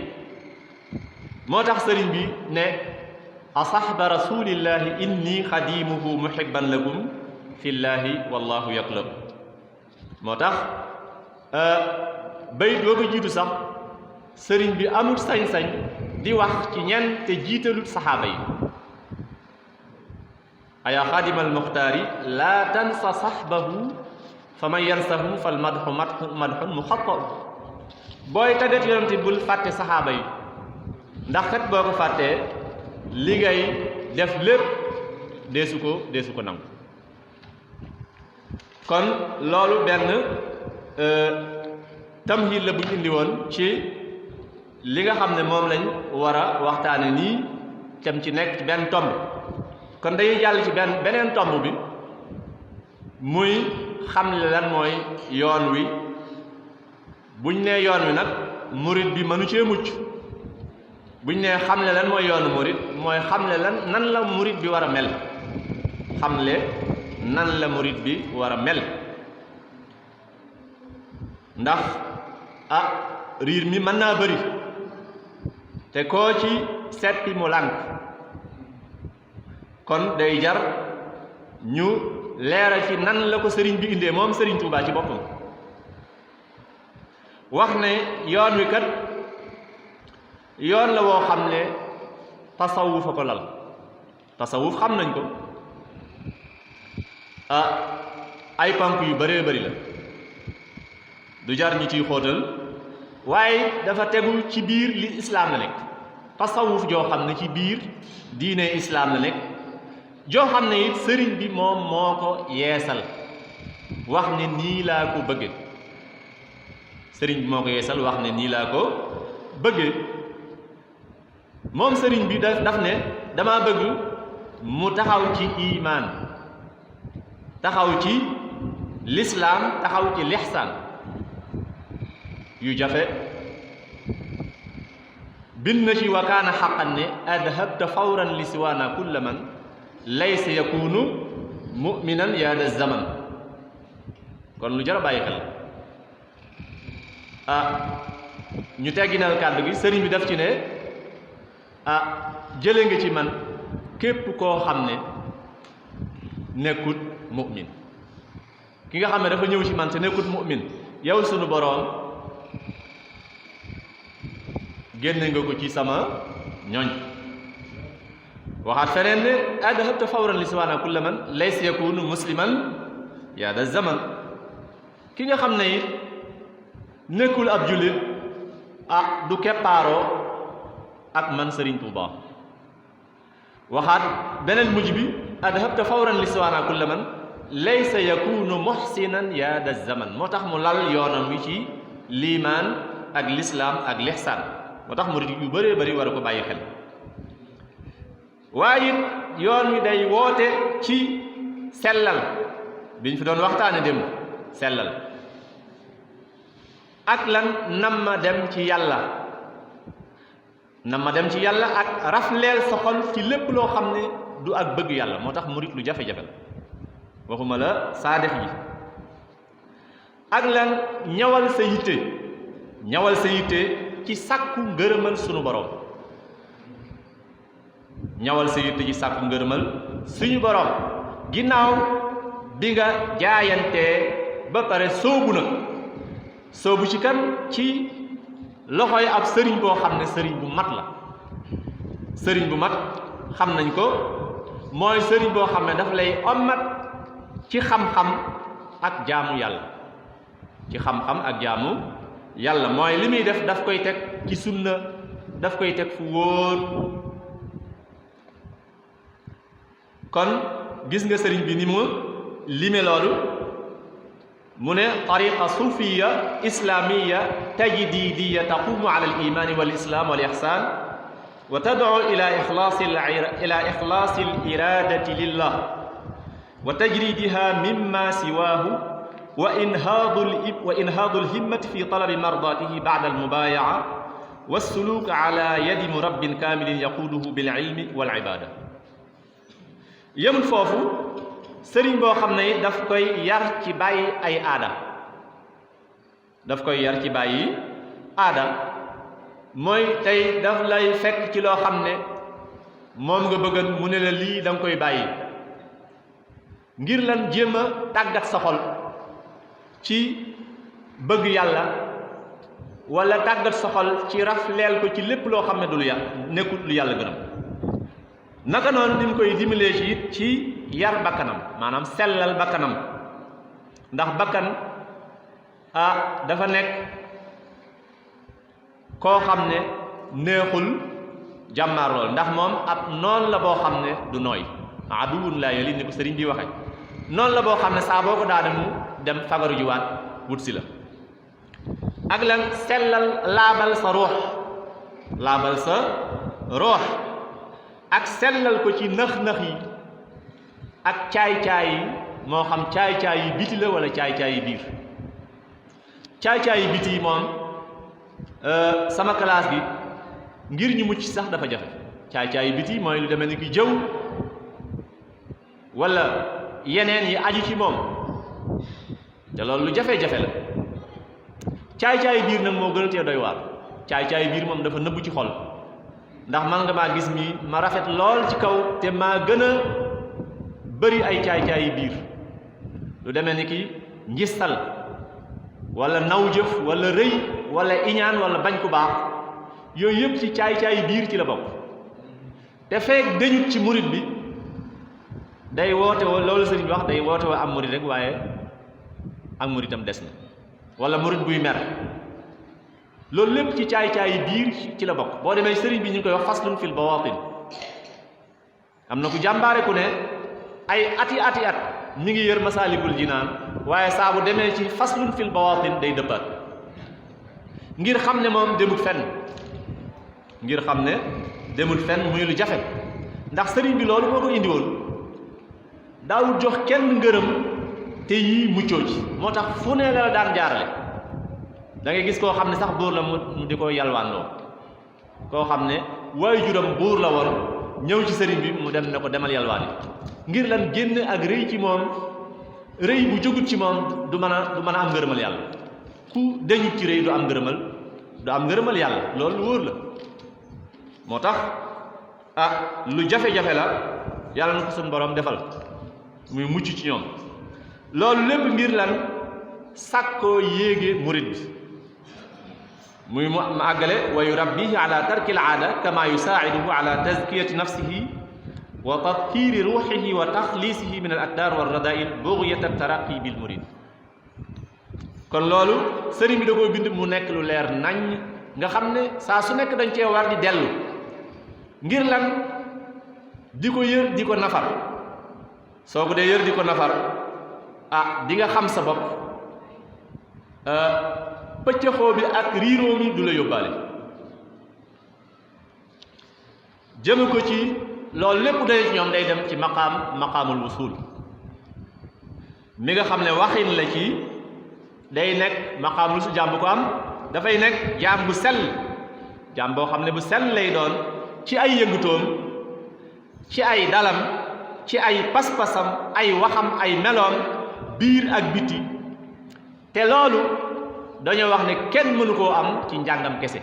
Speaker 4: moo tax sëriñ bi ne asahba rasulillahi inni xadimuhu muhibban lakum fillahi wallahu yaklab moo tax bayit boo ko jiitu sax sëriñ bi amul sañ-sañ di wax ci ñenn te jiitalut saxaaba yi ayaa xaadimal muxtaari laa tansa saxbahu fa man yansahu fal madxu madxun muxatta booy taggat yonent bul fàtte saxaaba yi ndax kat boo ko fàttee li ngay def lépp deesu ko nangu kon loolu benn tamhid la bu ñu indi woon ci li nga xam ne moom lañ war a waxtaane nii tem ci nekk ci benn tomb kon dañuy jàll ci beneen tomb bi muy xam le lan mooy yoon wi buñ nee yoon wi nag murit bi mënu cee mucc buñ nee xamle lan mooy yoonu murit mooy xamle lan nan la murit bi war a mel xamle nan la murit bi war a mel ndax riir mi mën naa bëri te koo ci seppi mu lànk kon day jar ñu leeral ci nan la ko sëriñ bi indee moom sëriñ Tuubaa ci boppam wax ne yoon wi kat yoon la woo xam ne tasawuf a ko lal tasawuf xam nañ ko ay pank yu bëree bëri la du jar ñu ciy xóotal waaye dafa tegu ci biir li islaam la nekk tasawuf joo xam ne ci biir diine islaam la nekk joo xam ne it sëriñ bi moom moo ko yeesal wax ne nii laa ko bëgge sëriñ bi moo ko yeesal wax ne nii laa ko bëgge moom sëriñ bi daf ne dama bëgg mu taxaw ci imaan taxaw ci lislaam taxaw ci lixsaan yu jafe bind na ci wa kaana xaqan ne adhabta fawran li siwaana kulla man laysa yakunu muminan yaada zaman kon lu jar a bàyyi xel ñu tegginal kàddu gi sëriñ bi daf ci ne jële nga ci man képp koo xam ne nekkut mu'min ki nga xam ne dafa ñëw ci man te nekkut mu'min yow sunu boroom génne nga ko ci sama ñooñ waxaat feneen ne adhabta fawran li siwaana kulla man laysa yakunu musliman yaada zaman ki nga xam ne it nekkul ab jullit du keppaaroo ak man Sëriñ Tuubaa waxaat beneen mujj bi adhabta fawran li siwaana kulla man laysa yakunu muhsinan yaada zaman moo tax mu lal yoonam wi ci liimaan ak lislaam ak lihsaan moo tax murid yu bëree bëri war a ko bàyyi xel waaye it yoon wi day woote ci sellal bi ñu fi doon waxtaane démb sellal ak lan nam ma dem ci yàlla ak rafleel sa xol ci lépp loo xam ne du ak bëgg yàlla moo tax murid lu jafe-jafe la waxuma la saadix ji ak lan ñawal sa yitte ci sàkku ngërëmal sunu borom ñawal sa yitte ci sàkku ngërëmal suñu borom ginnaaw bi nga jaayantee ba pare soobu ci kan ci loxoy ab sëriñ boo xam ne sëriñ bu mat la sëriñ bu mat xam nañ ko mooy sëriñ boo xam ne daf lay ommat ci xam-xam ak jaamu yàlla ci xam-xam ak jaamu yàlla mooy li muy def daf koy teg ci sunna daf koy teg fu wóor kon gis nga sëriñ bi ni mu lime loolu mu ne tariqa suufiya islamiya tajdidiya taqumu ala al imani wal islam wal ihsan wa tad'u ila ikhlasi al iradati lillah wa tajridiha mimma siwahu wa inhaadu al himmati fi talabi mardatihi ba'da al mubaya'a والسلوك على يد مرب كامل يقوده بالعلم والعبادة yemul foofu sëriñ boo xam ne it daf koy yar ci bàyyi ay aada mooy tey daf lay fekk ci loo xam ne moom nga bëggan mu ne la lii da nga koy bàyyi ngir lan jéem a tàggat sa xol ci bëgg yàlla wala tàggat sa xol ci rafleel ko ci lépp loo xam ne du lu yàlla nekkul lu yàlla gërëm naka noonu ni mu koy dimbalee ci it ci yar bakkanam maanaam sellal bakkanam ndax bakkan dafa nekk koo xam ne neexul jàmmaar lool ndax moom ab noon la boo xam ne du nooy aduwun laa yali ni ko sëriñ bi waxe noonu la boo xam ne saa boo ko daane mu dem fagaru jiwaat wut si la ak lan sellal laabal sa ruux ak sellal ko ci nëx-nëx yi ak caay-caay yi moo xam caay-caay yi biti la wala caay-caay yi biir caay-caay yi biti yi moom sama classe bi ngir ñu mucc sax dafa jafe caay-caay yi biti mooy lu demee ni ki jëw wala yeneen yi aju ci moom te loolu lu jafe-jafe la caay-caay biir nag moo gën a tee doy waar caay-caay biir moom dafa nëbbu ci xol ndax man nga maa gis mi ma rafet lool ci kaw te maa gën a bëri ay caay-caay biir lu demee ni ki njistal wala naw jëf wala rëy wala iñaan wala bañ ku baax yooyu yëpp ci caay-caay biir ci la bokk te feek dañut ci murit bi day woote woo loolu sëriñ bi wax day woote woo am murit rek waaye ak muritam des na wala murit buy mer loolu lépp ci caay-caay biir ci la bokk boo demee sëriñ bi ñu ngi koy wax faslun fil bawatin am na ku jàmbaare ku ne ay ati at mi ngi yër masaalikul jinaan waaye saa bu demee ci faslun fil bawatin day dëppaat ngir xam ne moom demut fenn muy lu jafe ndax sëriñ bi loolu moo ko indi woon daawul jox kenn ngërëm te yii muccoo ci moo tax fu ne la daan jaarale da ngay gis koo xam ne sax buur la mu di ko yalwaanloo koo xam ne waajuram buur la woon ñëw ci sëriñ bi mu dem ne ko demal yalwaani ngir lan génn ak rëy ci moom rëy bu jógut ci moom du mën a am ngërëmal yàlla ku deñut ci rëy du am ngërëmal yàlla loolu lu wóor la moo tax lu jafe-jafe la yàlla na ko suñu borom defal muy mucc ci ñoom loolu lépp ngir lan sàkkoo yéege murid bi muy mu àggale wa yurabbihi ala tarki al aada kama yusaaciduhu ala tazkiyati nafsihi wa tadkiri ruuxihi wa taxliisihi min al akdaar wa radail bugyata taraqi bil murid kon loolu sëriñ bi da koo bind mu nekk lu leer nañ nga xam ne saa su nekk dañ cee war di dellu ngir lan di ko yër di ko nafar soo ko dee yër di ko nafar di nga xam sa bopp pëccëxoo bi ak riiroo mi du la yóbbaale jëme ko ci loolu lépp day ci ñoom day dem ci maqaamul wusul mi nga xam ne waxin la ci day nekk maqaamul su jaam bu ko am dafay nekk jaam bu sell jaam boo xam ne bu sell lay doon ci ay yëngutoom ci ay dalam ci ay pas-pasam ay waxam ay meloom biir ak biti te loolu dañoo wax ne kenn mënu koo am ci njàngam kese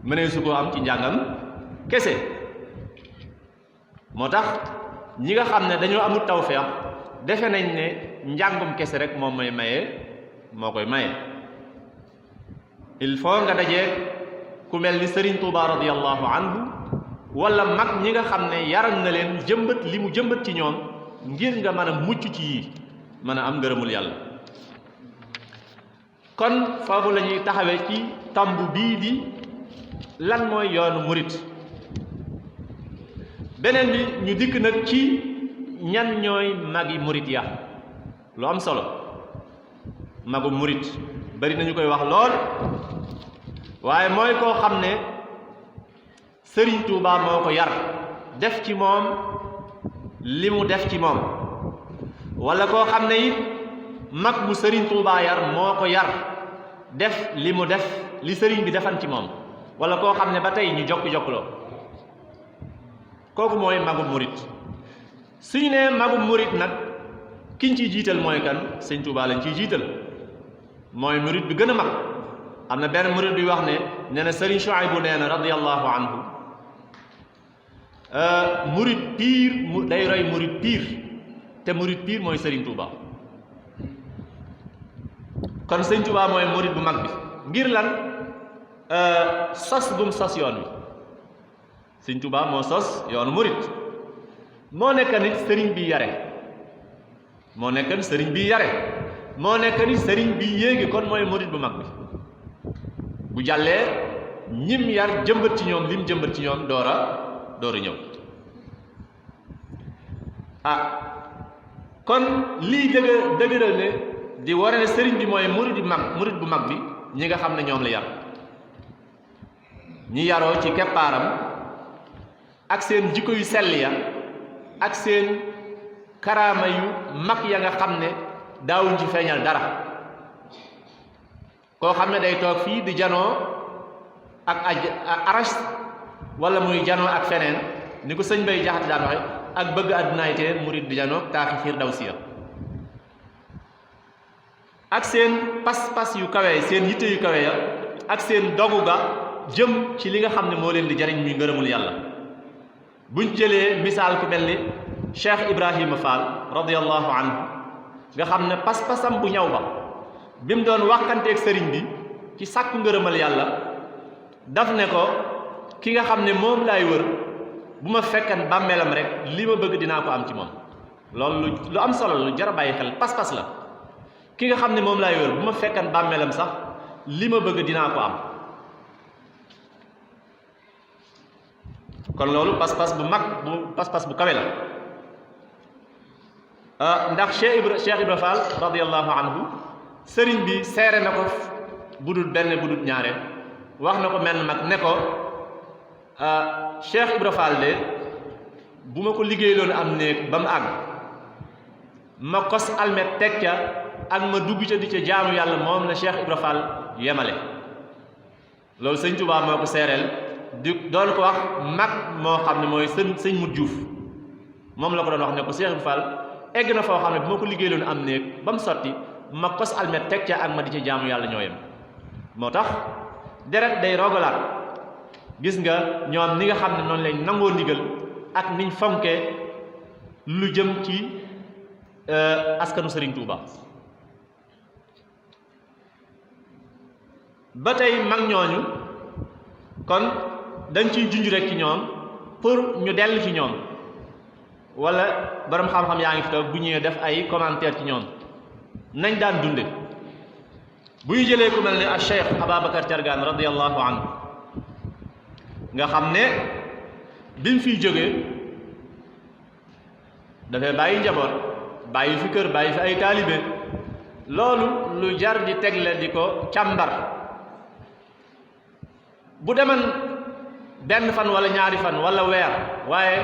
Speaker 4: mënee su koo am ci njàngam kese moo tax ñi nga xam ne dañoo amul tawfeex defe nañ ne njàngum kese rek moom mooy moo koy maye il faut nga dajee ku mel ni Serigne Touba radiyallahu anhu wala mag ñi nga xam ne yaral na leen jëmbat li mu jëmbat ci ñoom ngir nga mën a mucc ci yii mën a am ngërëmul yàlla kon foofu la ñuy taxawee ci tomb bii di lan mooy yoonu murit beneen bi ñu dikk nag ci ñan ñooy magi murit ya lu am solo magu murit bari nañu koy wax lool waaye mooy koo xam ne Sëriñ Tuubaa moo ko yar def ci moom li mu def ci moom walla koo xam ne it mag bu Sëriñ Tuubaa yar moo ko yar def li mu def li sëriñ bi defan ci moom walla koo xam ne ba tey ñu jokk-jokkloo kooku mooy magu murit suñu nee magu murit nag kiñ ciy jiital mooy kan Sëriñ Tuubaa lañ ciy jiital mooy murit bi gën a mag am na benn murit bi wax ne nee na Sëriñ Shuaybu nee na radiyallahu anhu murit piir day roy murit piir te murit piir mooy Sëriñ Tuubaa kon Sëriñ Tuubaa mooy murit bu mag bi ngir lan sos gum sos yoon wi Sëriñ Tuubaa moo sos yoonu murit moo nekk nit sëriñ bi yare moo nekk nit sëriñ bi yare moo nekk nit sëriñ bi yéegi kon mooy murit bu mag bi bu jàllee ñim yar jëmbat ci ñoom lim jëmbat ci ñoom door a ñëw kon lii dëgëral ne di ware ne sëriñ bi mooy murit bu mag bi ñi nga xam ne ñoom la yar ñi yaroo ci keppaaram ak seen jikko yu sell ya ak seen karaama yu mag ya nga xam ne daawuñ ci feeñal dara koo xam ne day toog fii di janoo ak aras wala muy janoo ak feneen ni ko sëñ Bay Jaxate daan waxe ak bëgg àddunaay te murid di janoo taaxi firdawsiya ak seen pas-pas yu kawe seen yitte yu kawe ya ak seen dogu ga jëm ci li nga xam ne moo leen di jariñ muy ngërëmul yàlla buñ jëlee misaal ku mel ni Cheikh Ibrahima Fall radiyallahu anhu nga xam ne pas-pasam bu ñaw ba bi mu doon waxanteeg sëriñ bi ci sàkku ngërëmal yàlla daf ne ko ki nga xam ne moom laay wër bu ma fekkan bàmmeelam rek li ma bëgg dinaa ko am ci moom loolu lu am solo lu jar a bàyyi xel pas-pas la ki nga xam ne moom laay wër bu ma fekkan bàmmeelam sax li ma bëgg dinaa ko am kon loolu pas-pas bu mag pas-pas bu kawe la ndax Cheikh Ibra Fall radiyallahu anhu sëriñ bi seere na ko budul benn budul ñaare wax na ko menn mag ne ko Cheikh Ibra Fall de bu ma ko liggéeyloon am néeg ba mu àgg ma kos almet teg ca ak ma dugg ca di ca jaamu yàlla moom la Cheikh Ibra Fall yemale loolu sëñ Tuubaa moo ko seereel di doon ko wax mag moo xam ne mooy sëñ Mut Juuf moom la ko doon wax ne ko Cheikh Ibra Fall egg na foo xam ne bu ma ko liggéeyloon am néeg ba mu sotti ma kos almet teg ca ak ma di ca jaamu yàlla ñoo yem moo tax deret day rogalaat gis nga ñoom ni nga xam ne noonu lañ nangoo ndigal ak niñ fonkee lu jëm ci askanu Sëriñ Tuuba ba tey mag ñooñu kon dañ ciy junj rek ci ñoom pour ñu dellu ci ñoom wala borom xam-xam yaa ngi fi toog bu ñëwee def ay commentaire ci ñoom nañ daan dunde bu ñu jëlee ku mel ne al Cheikh Ababacar Thiargane radiyallahu anhu nga xam ne bi mu fiy jógee dafay bàyyi njaboot bàyyi fi kër bàyyi fi ay taalibe loolu lu jar di tegle di ko càmbar. bu deman benn fan wala ñaari fan wala weer waaye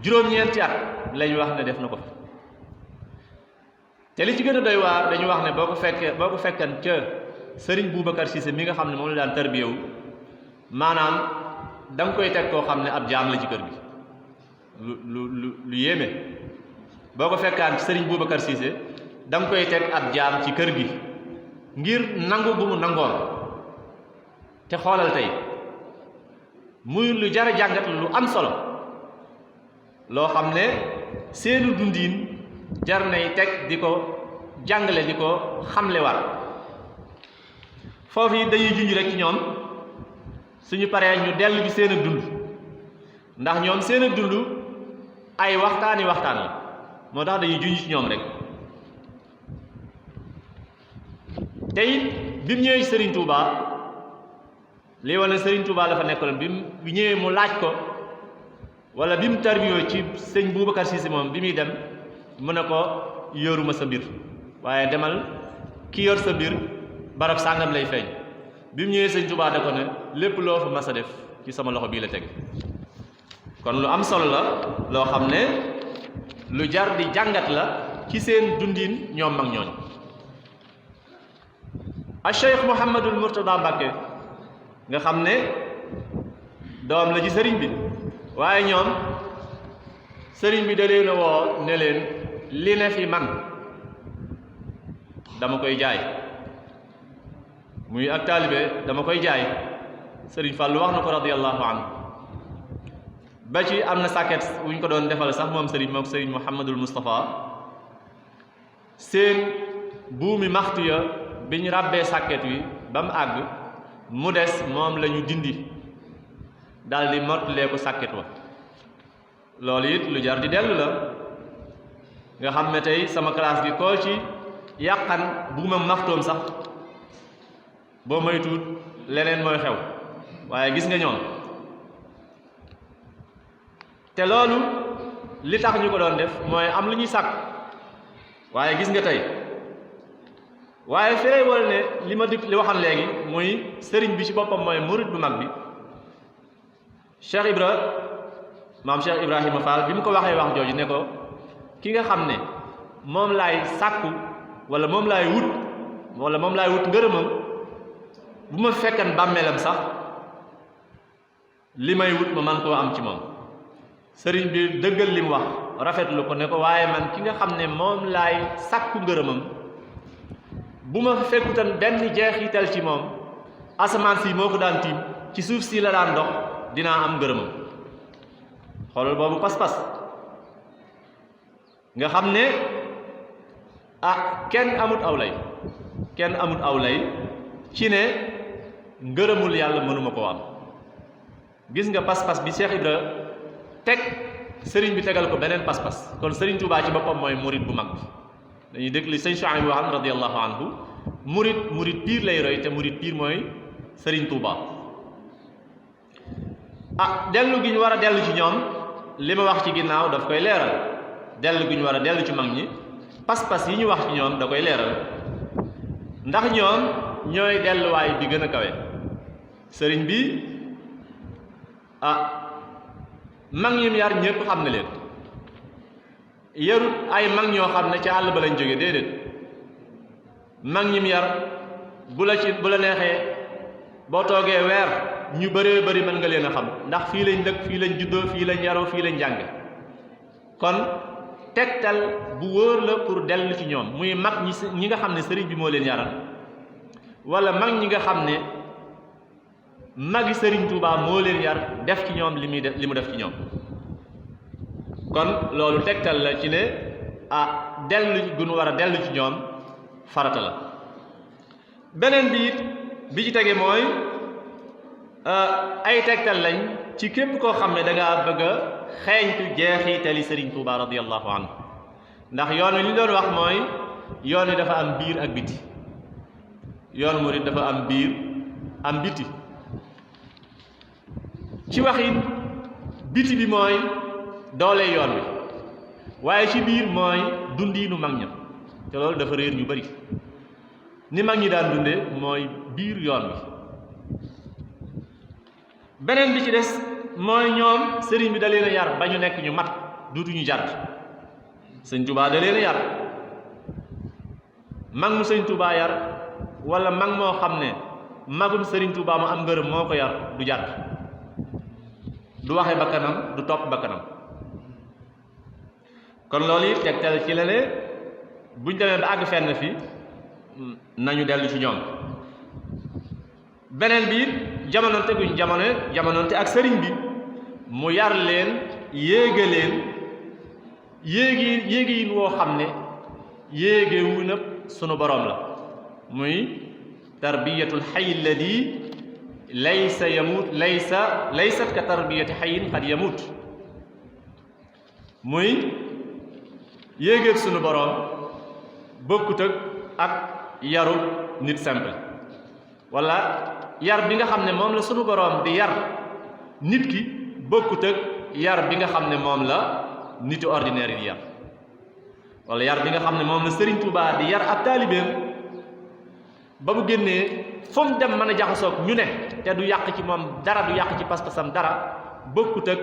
Speaker 4: juróom-ñeenti at lañ wax ne def na ko fi te li ci gën a doy waar dañu wax ne boo ko fekkan ca Sëriñ Boubacar Cissé mi nga xam ne moom la daan tarbiyewu maanaam da nga koy teg koo xam ne ab jaam la ci kër gi lu yéeme. boo ko fekkaan ci Sëriñ Boubacar Cissé da nga koy teg ab jaam ci kër gi ngir nangu bu mu nangoon. te xoolal tey muy lu jar a jàngat lu am solo loo xam ne seenu dundiin jar nay teg di ko jàngale di ko xamlewaat. foofu yi dañuy junj rek ci ñoom suñu paree ñu dellu ci seen ak dund ndax ñoom seen ak dund ay waxtaan la moo tax dañuy junj ci ñoom rek. te it bi mu ñëwee Serigne Touba lii wane Serigne Touba la fa nekkoon bi mu ñëwee mu laaj ko wala bi mu tarbiyoo ci sëñ Boubacar Cissé moom bi muy dem mu ne ko yoruma sa mbir waaye demal ki yor sa mbir barab sàngam lay feeñ. bi mu ñëwee sëñ Touba da ko ne lépp loo fa mas a def ci sama loxo bii la teg. kon lu am solo la loo xam ne lu jar di jàngat la ci seen dundin ñoom mag ñooñ. a Cheikh Mouhamadul Mourtada Mbacké nga xam ne doom la ci sëriñ bi waaye ñoom sëriñ bi da leen a woo ne leen li ne fi man dama koy jaay muy ak taalibe dama koy jaay. sëriñ Fallou wax na ko radiyallahu anhu ba ci am na sàkket wu ñu ko doon defal sax moom sëriñ Mouhamadul Moustapha seen buumi maxtu ya bi ñu ràbbee sàkket wi ba mu àgg mu des moom la ñu dindi daldi mottalee ko sàkket wa. loolu it lu jar di dellu la nga xam ne tey sama classe gi koo ci yàqan buumam maxtoom sax boo moytuwut leneen mooy xew waaye gis nga ñoom. te loolu li tax ñu ko doon def mooy am lu ñuy sàkk waaye gis nga tey waaye fi lay wol ne li waxan léegi muy sëriñ bi ci boppam mooy murid bu mag bi maam Cheikh Ibrahima Fall bi mu ko waxee wax jooju ne ko ki nga xam ne moom laay sàkku wala moom laay wut ngërëmam bu ma fekkan bàmmeelam sax li may wut ma man koo am ci moom. sëriñ bi dëggal li mu wax rafetlu ko ne ko waaye man ki nga xam ne moom laay sàkku ngërëmam bu ma fekkutan benn jeexital ci moom asamaan si moo ko daan tiim ci suuf si la daan dox dinaa am ngërëmam. xoolal boobu pas-pas nga xam ne kenn amut aw lay ci ne ngërëmul yàlla mënuma koo am. gis nga pas-pas bi Cheikh Ibra teg sëriñ bi tegal ko beneen pas-pas. kon sëriñ Touba ci boppam mooy murid bu mag bi dañuy dégg li sëñ Chouaïb bi waxam radiyallahu anhu murid piir lay roy te murid piir mooy sëriñ Touba. dellu gi ñu war a dellu ci ñoom li ma wax ci ginnaaw daf koy leeral dellu gi ñu war a dellu ci mag ñi pas-pas yi ñu wax ci ñoom da koy leeral ndax ñoom ñooy delluwaay bi gën a kawe. sëriñ bi mag ñi mu yar ñëpp xam na leen yarut ay mag ñoo xam ne ca àll ba lañ jóge déedéet mag ñi mu yar bu la neexee boo toogee weer ñu bëree bëri mën nga leen a xam ndax fii lañ dëkk fii lañ juddoo fii lañ yaroo fii lañ jànge. kon tegtal bu wóor la pour dellu ci ñoom muy mag ñi nga xam ne sëriñ bi moo leen yaral wala mag ñi nga xam ne magi sëriñ Touba moo leen yar def ci ñoom li mu def ci ñoom. kon loolu tegtal la ci ne dellu gu nu war a dellu ci ñoom farata la. beneen bi it bi ci tege mooy ay tegtal lañ ci képp koo xam ne da ngaa bëgg a xeeñtu jeexitali sëriñ Touba radiyallahu anhu ndax yoon wi li doon wax mooy yoon wi dafa am biir ak biti. yoon murid dafa am biir am biti. ci waxin biti bi mooy doole yoon wi waaye ci biir mooy dundiinu mag ña te loolu dafa réer ñu bari. ni mag ñi daan dunde mooy biir yoon wi. beneen bi ci des mooy ñoom sëriñ bi da leen a yar ba ñu nekk ñu mat duutuñu jàdd. sëñ Tuubaa da leen a yar mag mu sëñ Tuubaa yar wala mag moo xam ne magum sëriñ Tuubaa mu am ngërëm moo ko yar du jàdd, du waxe bakkanam du topp bakkanam. kon loolu it tegtal ci la ne buñ demee ba àgg fenn fi nañu dellu ci ñoom. beneen bi it jamononte guñ jamononte ak sëriñ bi mu yar leen yéege leen yéegi woo xam ne yéege wu na sunu boroom la, muy tarbiyatul xay alladi laysa yamut laysat ka tarbiyati xayin xad yamut, muy yéegeeg sunu boroom bokkut ak yaru nit simple, wala yar bi nga xam ne moom la sunu boroom di yar nit ki bokkut ak yar bi nga xam ne moom la niti ordinaire yi di yar, wala yar bi nga xam ne moom la Sëriñ Tuubaa di yar ab taalibeem ba mu génnee fu mu dem mën a jaxasoog ñu ne te du yàq ci moom dara, du yàq ci pas-pasam dara, bokkut ak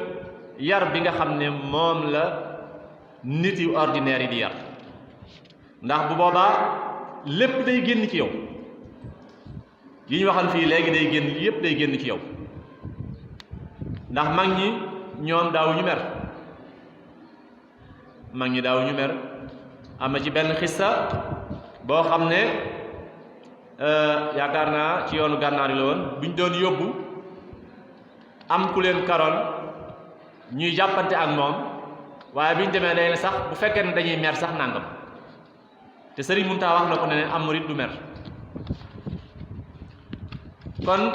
Speaker 4: yar bi nga xam ne moom la niti ordinaire yi di yar. ndax bu boobaa lépp day génn ci yow, yi ñu waxal fii léegi day génn yépp day génn ci yow. ndax mag ñi ñoom daawuñu mer, mag ñi daawuñu mer. am na ci benn xissa boo xam ne yaakaar naa ci yoonu gànnaar yi la woon, buñ doon yóbbu am ku leen karoon ñuy jàppante ak moom, waaye biñ demee day ne sax bu fekkee ne dañuy mer sax nangam, te Sëriñ Muntaxa wax na ko ne am murit du mer. kon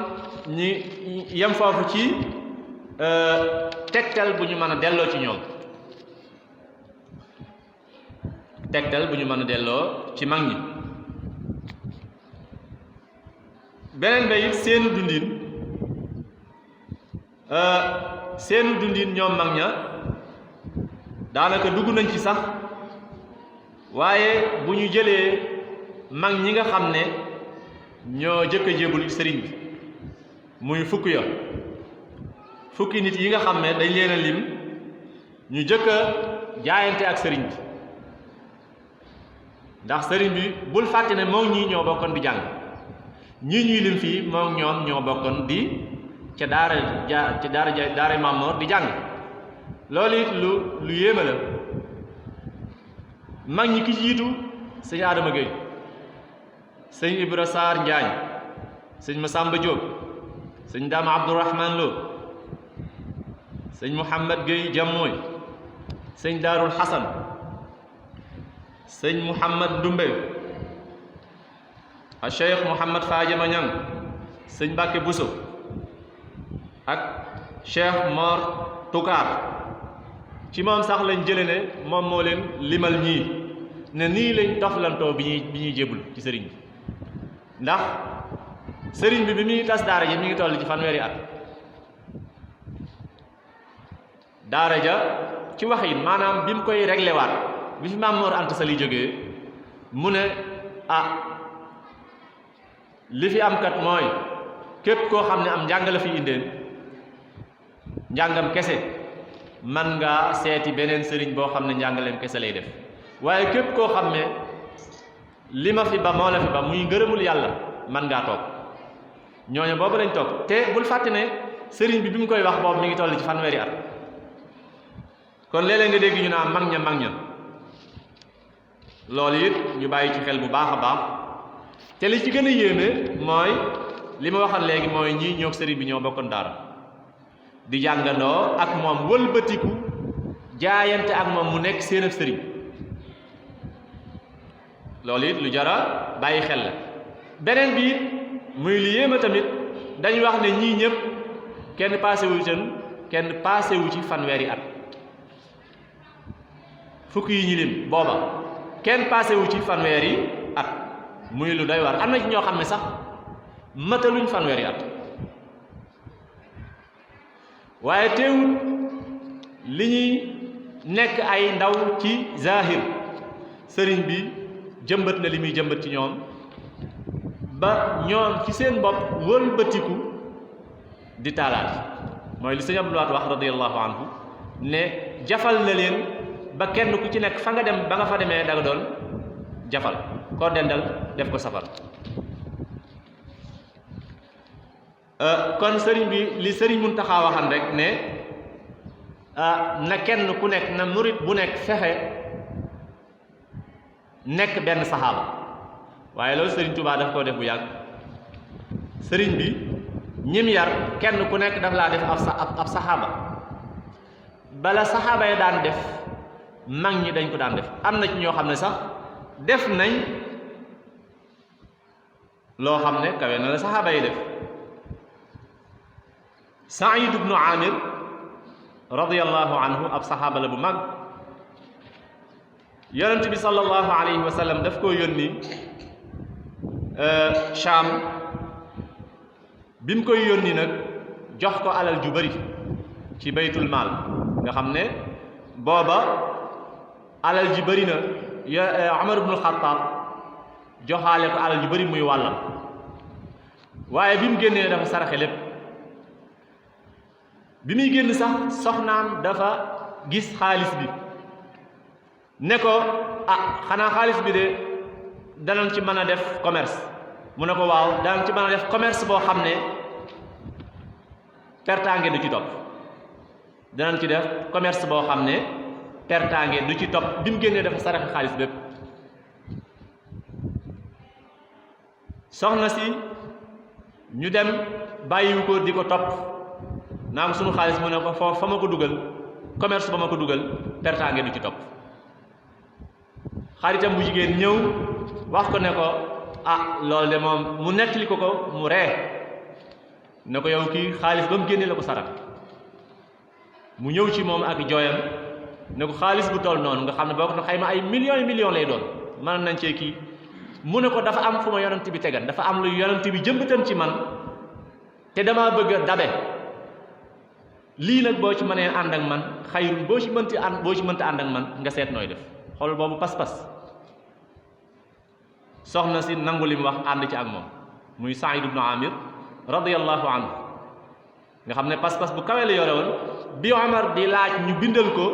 Speaker 4: ñi yem foofu ci tegtal bu ñu mën a delloo ci ñoom, tegtal bu ñu mën a delloo ci mag ñi. beneen ba it seenu dundin ñoom mag ña daanaka dugg nañ ci sax, waaye bu ñu jëlee mag ñi nga xam ne ñoo jëkk a jébul sëriñ bi muy fukki nit yi nga xam ne dañ leen a lim ñu jëkk a jaayante ak sëriñ bi. ndax sëriñ bi bul fàtte ne moom ñii ñoo bokkoon di jàng, ñii ñuy lim fii moom ñoom ñoo bokkoon di ca daara Mamor di jàng. loolu it lu yéeme la. mag ñi ki jiitu sëñ Adama Gueye, sëñ Ibra Sarr Njaañ, sëñ Masamba Diop, sëñ Dama Abdourahman Lo, sëñ Mouhamad Gueye Jammooy, sëñ Daarul Xasan, sëñ Mouhamad Ndumbe, a Cheikh Mouhamad Fadiama Ñang, sëñ Mbàkke Buso ak Cheikh Mor Tukaar. ci moom sax lañ jële ne moom moo leen limal ñii ne nii lañ toflantoo bi ñuy jébul ci sëriñ bi. ndax sëriñ bi muy tas daara ji mi ngi toll ci fanweeri at. daara ja ci wax yi maanaam bi mu koy réglé waat bi fi Maam Mor Anta Sali jógee mu ne li fi am kat mooy képp koo xam ne am njàng la fi indeen njàngam kese man ngaa seeti beneen sëriñ boo xam ne njàngaleem kese lay def, waaye képp koo xam ne li ma fi ba moo la fi ba muy ngërëmul yàlla man ngaa toog. ñooñu boobu lañ toog te bul fàtte ne sëriñ bi mu koy wax boobu mi ngi toll ci fanweeri at. kon léeg-léeg nga dégg ñu naa mag ña loolu it ñu bàyyi ci xel bu baax a baax. te li ci gën a yéeme mooy li ma waxal léegi mooy ñii ñoog sëriñ bi ñoo bokkoon daara di jàngandoo ak moom wëlbatiku jaayante ak moom mu nekk seen ab sëriñ. loolu it lu jara bàyyi xel la. beneen bi it muy lu yéeme tamit dañu wax ne ñii ñëpp kenn paase wu ci fanweeri at. fukki yi ñu lim booba kenn paase wu ci fanweeri at muy lu doy war. am na ci ñoo xam ne sax mataluñ fanweeri at. waaye teewul li ñuy nekk ay ndaw ci zahir sëriñ bi jëmbat na li muy jëmbat ci ñoom ba ñoom ci seen bopp wëlbatiku di taalaat mooy li sëñ Abdul Ahad wax radiyallahu anhu ne jafal na leen ba kenn ku ci nekk fa nga dem ba nga fa demee da nga doon jafal koo dendal def ko safar kon sëriñ bi li sëriñ Muntaxa waxan rek ne na kenn ku nekk na murit bu nekk fexe nekk benn saxaaba waaye loolu sëriñ Tuubaa daf koo def bu yàgg sëriñ bi ñim yar kenn ku nekk daf laa def ab saxaaba bala saxaaba yi daan def mag ñi dañ ko daan def am na ci ñoo xam ne sax def nañ loo xam ne kawe na la saxaaba yi def Saïd ibnu Amir radiyallahu anhu ab saxaaba la bu mag yonent bi sallallahu alayhi wa sallam daf koo yónni Shaam bi mu koy yónni nag jox ko alal ju bari ci baytul maal nga xam ne booba alal ji bari na Umar ibnu Xattaab joxaale ko alal ju bari muy wàllam waaye bi mu génnee dafa saraxe lépp bi muy génn sax soxnaam dafa gis xaalis bi ne ko xanaa xaalis bi de danañ ci mën a def commerce mu ne ko waaw danañ ci mën a def commerce boo xam ne pertaange du ci topp danañ ci def commerce boo xam ne pertaange du ci topp bi mu génnee dafa saraxe xaalis bépp soxna si ñu dem bàyyiwu ko di ko topp naa ko sunu xaalis mu ne ko foofu fa ma ko dugal commerce ba ma ko dugal pertaange du ci topp xaritam bu jigéen ñëw wax ko ne ko loolu de moom mu nettali ko mu ree ne ko yow kii xaalis ba mu génnee la ko sarax mu ñëw ci moom ak jooyam ne ko xaalis bu toll noonu nga xam ne boo ko xayma ay millions lay doon mën nañ cee kii mu ne ko dafa am fu ma yonent bi tegan dafa am lu yonent bi jëmbatan ci man te damaa bëgg a dabe lii nag boo ci mënee ànd ak man xayrun boo ci mënta ànd ak man nga seet nooy def xool boobu pas-pas soxna si nangu li mu wax ànd ci ak moom muy Saïd ibnu Amir radiyallahu anhu nga xam ne pas-pas bu kawe la yore woon bi Omar di laaj ñu bindal ko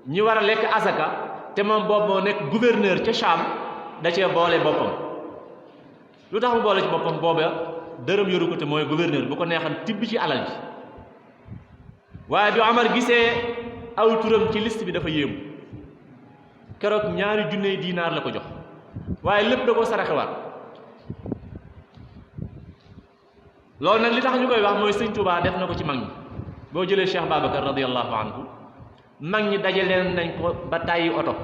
Speaker 4: ñi war a lekk asaka te moom boobu moo nekk gouverneur ca Cham da cee boole boppam lu tax mu boole ci boppam booba dërëm yoru ko te mooy gouverneur bu ko neexan tibb ci alal ji waaye bi Omar gisee aw turam ci liste bi dafa yéemu keroog 2 junne diinaar la ko jox waaye lépp da koo saraxewaat loolu nag li tax ñu koy wax mooy sëñ Touba def na ko ci mag ñi boo jëlee Cheikh Babacar radiyallahu anhu mag ñi dajaleen nañ ko ba tàyyi oto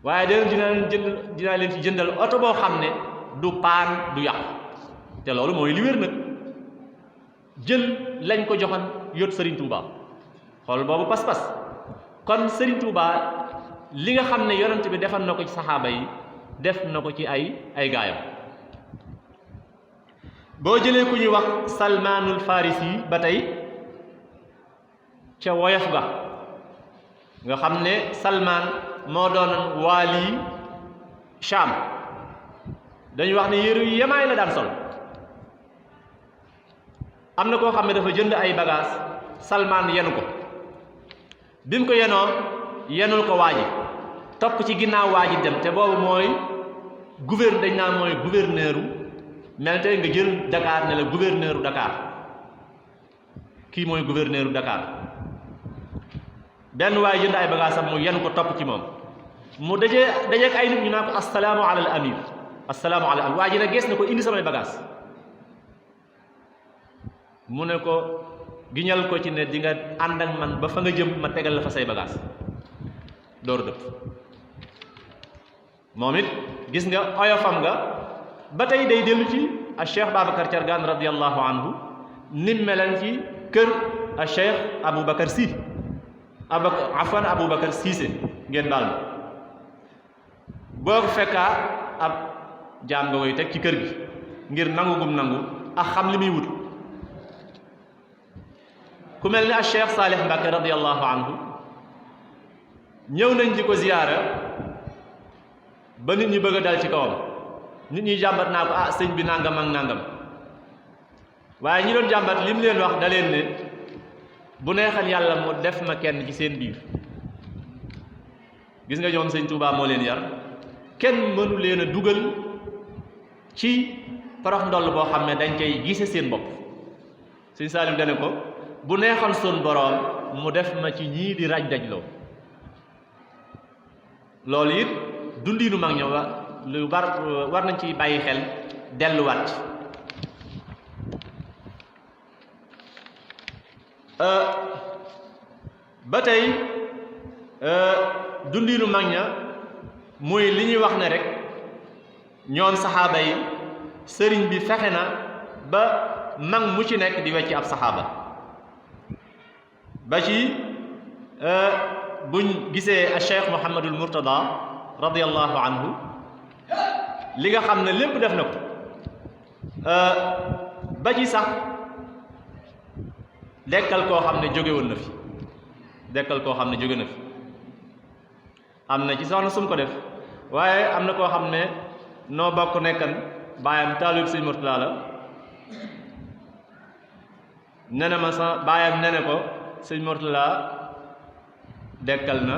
Speaker 4: waaye dinaa leen ci jëndal oto boo xam ne du paan du yàqu te loolu mooy li wér nag jël lañ ko joxoon yót Serigne Touba xool boobu pas-pas kon Serigne Touba li nga xam ne yonent bi defal na ko ci saxaaba yi def na ko ci ay gaayam boo jëlee ku ñuy wax Salmaanul Farisi ba tey ca woyof ga nga xam ne Salmaan moo doon waali Sham dañuy wax ne yére yu yemaay la daan sol am na koo xam ne dafa jënd ay bagage Salmaan yenu ko bi mu ko yenul ko waaji topp ci ginnaaw waaji dem te boobu mooy dañ naan mooy gouverneuru mel tey nga jël Dakar ne la gouverneuru Dakar kii mooy gouverneuru Dakar benn waaye jënd ay bagage am mu yen ko topp ci moom mu dajeek ay nit ñu naa ko assalaamu ala al amir assalaamu ala al waa ji nag gees na ko indi samay bagage mu ne ko giñal ko ci ne di nga ànd ak man ba fa nga jëm ma tegal la fa say bagage door dëpp moom it gis nga oyofam nga ba tey day dellu ci a Cheikh Babacar Thiargane radiyallahu anhu nim melan ci kër a Cheikh Aboubacar Sy Aboubacar Cissé ngeen baal ma boo ko fekkaa ab jaam nga koy teg ci kër gi ngir nangu gum nangu ak xam li muy wut ku mel ni a Cheikh Salih Mbacké radiyallahu anhu ñëw nañ di ko ziyaara ba nit ñi bëgg a dal ci kawam nit ñi jàmbat naa ko ah sëñ bi nangam ak nangam waaye ñi doon jàmbat li mu leen wax da leen ne bu neexal yàlla mu def ma kenn ci seen biir gis nga ñoom sëñ Touba moo leen yar kenn mënu leen a dugal ci porox ndoll boo xam ne dañ koy gise seen bopp sëñ Saliou dane ko bu neexal sun boroom mu def ma ci ñii di raj dajloo loolu it dundiinu mag ña lu war nañ ci bàyyi xel delluwaat ba tey dundiinu mag ña muy li ñuy wax ne rek ñoom saxaaba yi sëriñ bi fexe na ba mag mu ci nekk di wecc ab saxaaba ba ci buñ gisee a cheikh Mouhamadul Mourtada radiyallahu anhu li nga xam ne lépp def na ko ba ci sax dekkal koo xam ne jóge woon na fi dekkal koo xam ne jóge na fi am na ci soxna sum ko def waaye am na koo xam ne noo bokk nekkan baayam taalib sëñ Mourtada la nene ma sa baayam nene ko sëñ Mourtada dekkal na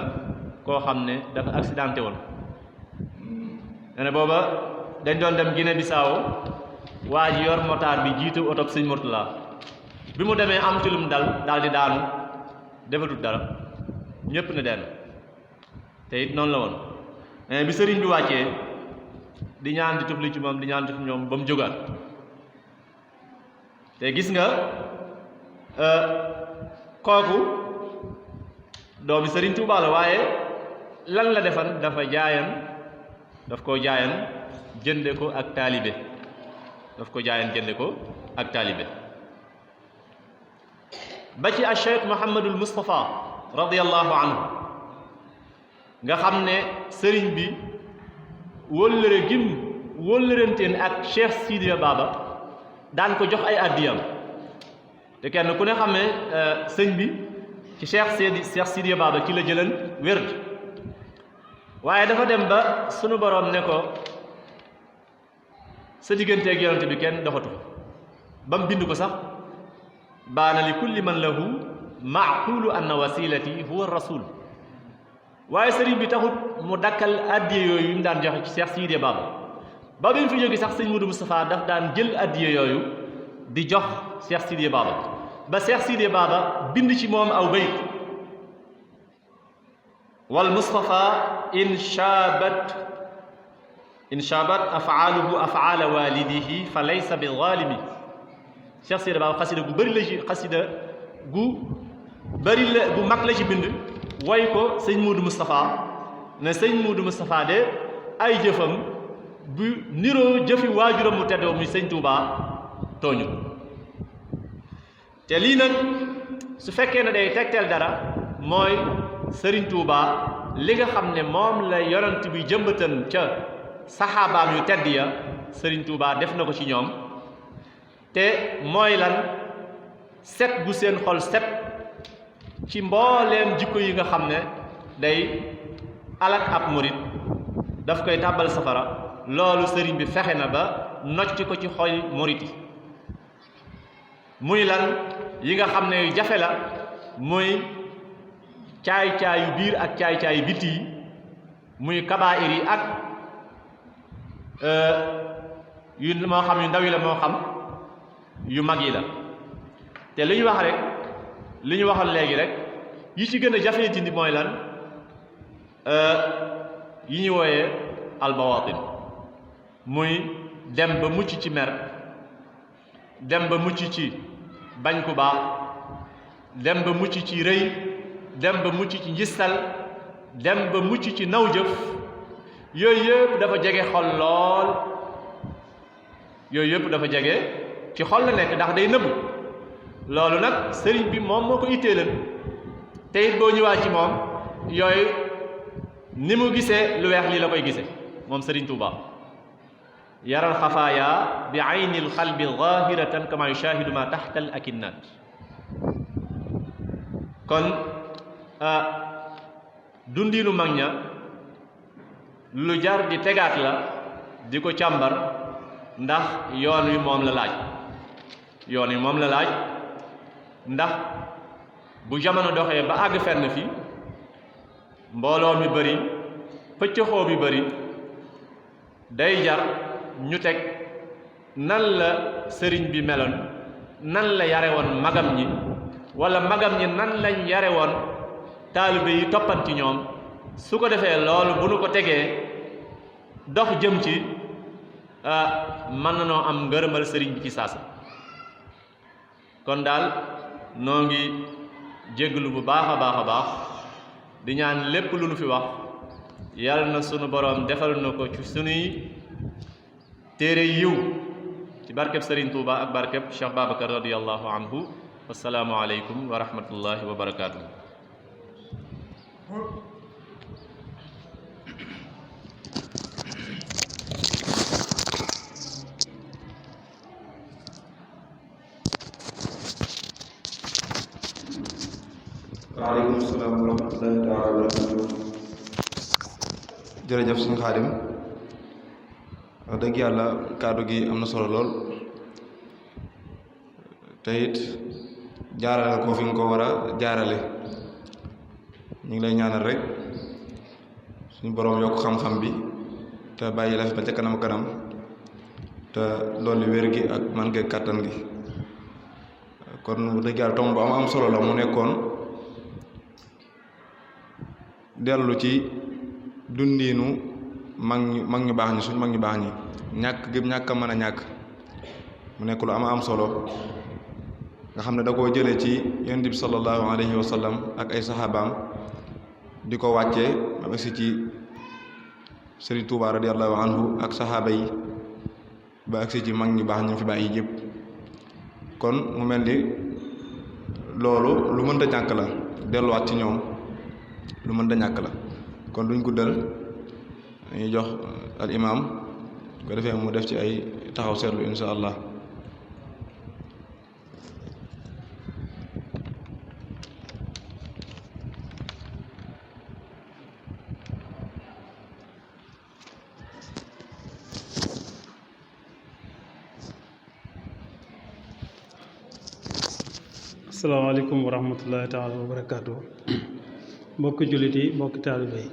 Speaker 4: koo xam ne dafa accidenté woon nene booba dañ doon dem Guinée Bissau waa ji yor motaar bi jiitu oto sëñ Mourtada bi mu demee am ci lum daal di daanu defatut dara ñépp ne denn te it noonu la woon bi sëriñ bi wàccee di ñaan di tufli ci moom di ñaan di tufli ñoom ba mu jógaat te gis nga kooku doomi sëriñ Tuubaa la waaye lan la defan daf koo jaayan jënde ko ak taalibe ba ci a Cheikh Mouhamadul Moustapha radiyallahu anhu nga xam ne sëriñ bi wóllëre gim wóllërenteen ak Cheikh Sidiya Baba daan ko jox ay addiyam te kenn ku ne xam ne sëñ bi ci Cheikh Sidiya Baba ci la jëlan wérd waaye dafa dem ba sunu boroom ne ko sa digganteeg yonante bi kenn doxatu ba mu bind ko sax baana li kulli man lahu maaqulu anna wasilati huwa rasul waaye sëriñ bi taxut mu dakkal addiye yooyu yu mu daan joxe ci Cheikh Sidiya Baba ba bi mu fi jóge sax sëñ Modou Moustapha daf daan jël addiye yooyu di jox Cheikh Sidiya Baba ba Cheikh Sidiya Baba bind ci moom aw bayt wal Moustapha in shaabat afaaluhu afaala walidihi fa laysa bi zalimi Cheikh Sidiya Baba xasida gu bëri la ci xasida gu bëri la gu mag la ci bind woy ko sëñ Modou Moustapha ne sëñ Modou Moustapha de ay jëfam bu niroo jëfi waajuram mu teddoo muy sëñ Touba tooñu te lii nag su fekkee ne day tegteel dara mooy sëriñ Touba li nga xam ne moom la yonent bi jëmbatan ca saxaabaam yu tedd ya sëriñ Touba def na ko ci ñoom te mooy lan set gu seen xol set ci mbooleem jikko yi nga xam ne day alak ab murit daf koy tàbbal safara loolu sëriñ bi fexe na ba nocc ko ci xol murit yi muy lan yi nga xam ne yu jafe la muy caay-caayu biir ak caay-caayu bitti yi muy kabaa'ir yi ak yu moo xam yu ndaw yi la moo xam yu mag yi la te li ñu wax rek li ñu waxoon léegi rek yi ci gën a jafee dindi mooy lan yi ñu wooyee albawatin muy dem ba mucc ci mer dem ba mucc ci bañ ku baax dem ba mucc ci rëy dem ba mucc ci njistal dem ba mucc ci naw jëf yooyu yëpp dafa jege xol lool yooyu yëpp dafa jege ci xol la nekk ndax day nëbbu loolu nag sëriñ bi moom moo ko itteelan te it boo ñëwaat ci moom yooyu ni mu gisee lu weex lii la koy gisee moom sëriñ Tuuba yaral xafaaya bi ayni alxalbi zahiratan kama yushahidu ma taxta al akinnat kon dundiinu mag ña lu jar di tegaat la di ko càmbar ndax yoon wi moom la laaj ndax bu jamono doxee ba àgg fenn fi mbooloo mi bëri pëccëxoo bi bëri day jar ñu teg nan la sëriñ bi meloon nan la yare woon magam ñi wala magam ñi nan lañ yare woon taalibe yi toppan ci ñoom su ko defee loolu bu nu ko tegee dox jëm ci mën na noo am ngërëmal sëriñ bi ci saasa kon daal noo ngi jégglu bu baax a baax di ñaan lépp lu nu fi wax yàlla na sunu boroom defal na ko ci sunuy téere yiw ci barkeb Sëriñ Tuuba ak barkeb Cheikh Babacar radiyallahu anhu wassalaamu aleykum wa rahmatullahi wa barakaatuh.
Speaker 2: waaleykum salaam wa rahmatullahi taala wa barakatuh. jërëjëf suñu Xaadim wax dëgg yàlla kàddu gi am na solo lool te it jaarale ko fi nga ko war a jaarale ñu ngi lay ñaanal rek suñu boroom yokk xam-xam bi te bàyyi la fi ba ca kanam te loolu wér gi ak man gi kàttan gi kon wax dëgg yàlla tomb bu am solo la mu nekkoon dellu ci dundiinu mag ñu baax ñi suñ mag ñu baax ñi ñàkk a mën a ñàkk mu nekk lu am solo nga xam ne da koo jëlee ci yonent bi sallallahu alayhi wa sallam ak ay saxaabaam di ko wàccee ba agsi ci Sëriñ Tuubaa radiyallahu anhu ak saxaaba yi ba agsi ci mag ñu baax ñu fi bàyyi yëpp kon mu mel ni loolu lu mënta ñàkk la delluwaat ci ñoom lu mënta ñàkk la kon duñ guddal dañuy jox al imam ko defee mu def ci ay taxaw seetlu insha allah.
Speaker 5: asalaamaaleykum wa rahmatullahi taala wa barakaatu. mbokki jullit yi mbokki taalibe yi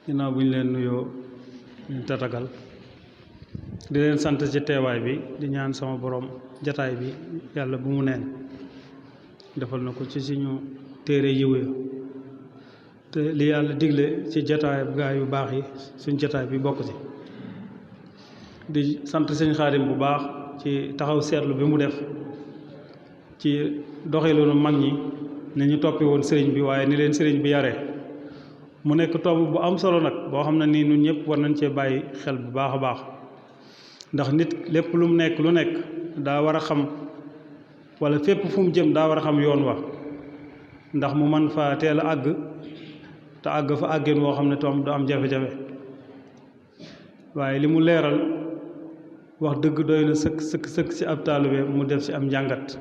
Speaker 5: ginnaaw bu ñu leen nuyoo ñu tatagal di leen sant ci teewaay bi di ñaan sama borom jataay bi yàlla bu mu neen defal na ko ci suñu téere yiw ya te li yàlla digle ci jataay gaa yu baax yi suñ jataay bi bokk ci di sant sëñ Xaadim bu baax ci taxaw seetlu bi mu def ci doxalinu mag ñi ni ñu toppi woon sëriñ bi waaye ni leen sëriñ bi yare mu nekk tomb bu am solo nag boo xam ne nii ñun ñëpp war nañ cee bàyyi xel bu baax a baax ndax nit lépp lu mu nekk lu nekk daa war a xam wala fépp fu mu jëm daa war a xam yoon wa ndax mu man fa teel a àgg te àgg fa àggeen woo xam ne toom du am jafe-jafe waaye li mu leeral wax dëgg doy na sëkk ci ab taalibe mu def ci am njàngat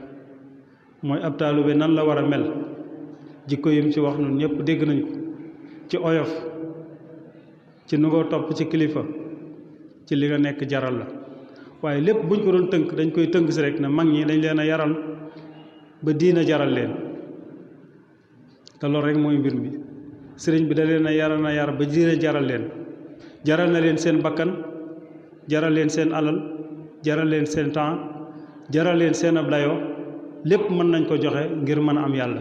Speaker 5: mooy ab taalibe nan la war a mel jikko yim ci wax ñun ñëpp dégg nañ ko ci oyof ci nu nga topp ci kilifa ci li nga nekk jaral la waaye lépp buñ ko doon tënk dañ koy tënk si rek ne mag ñi dañ leen a yaral ba diina jaral leen te loolu rek mooy mbir mi sëriñ bi da leen a yar ba diina jaral leen jaral na leen seen bakkan jaral leen seen alal jaral leen seen temps jaral leen seen ab dayoo lépp mën nañ ko joxe ngir mën a am yàlla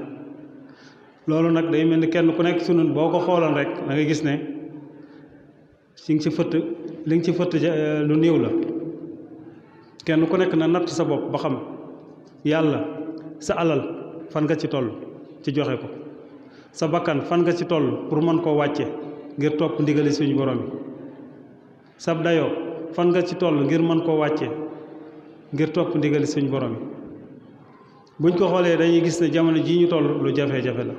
Speaker 5: loolu nag day mel ni kenn ku nekk sunun boo ko xooloon rek da nga gis ne li nga ci fëtt lu néew la kenn ku nekk na natt sa bopp ba xam yàlla sa alal fan nga ci toll ci joxe ko sa bakkan fan nga ci toll pour mën koo wàcce ngir topp ndigali suñu borom yi sab dayoo fan nga ci toll ngir mën koo wàcce ngir topp ndigali suñu borom yi buñ ko xoolee dañuy gis ne jamono jii ñu toll lu jafe-jafe la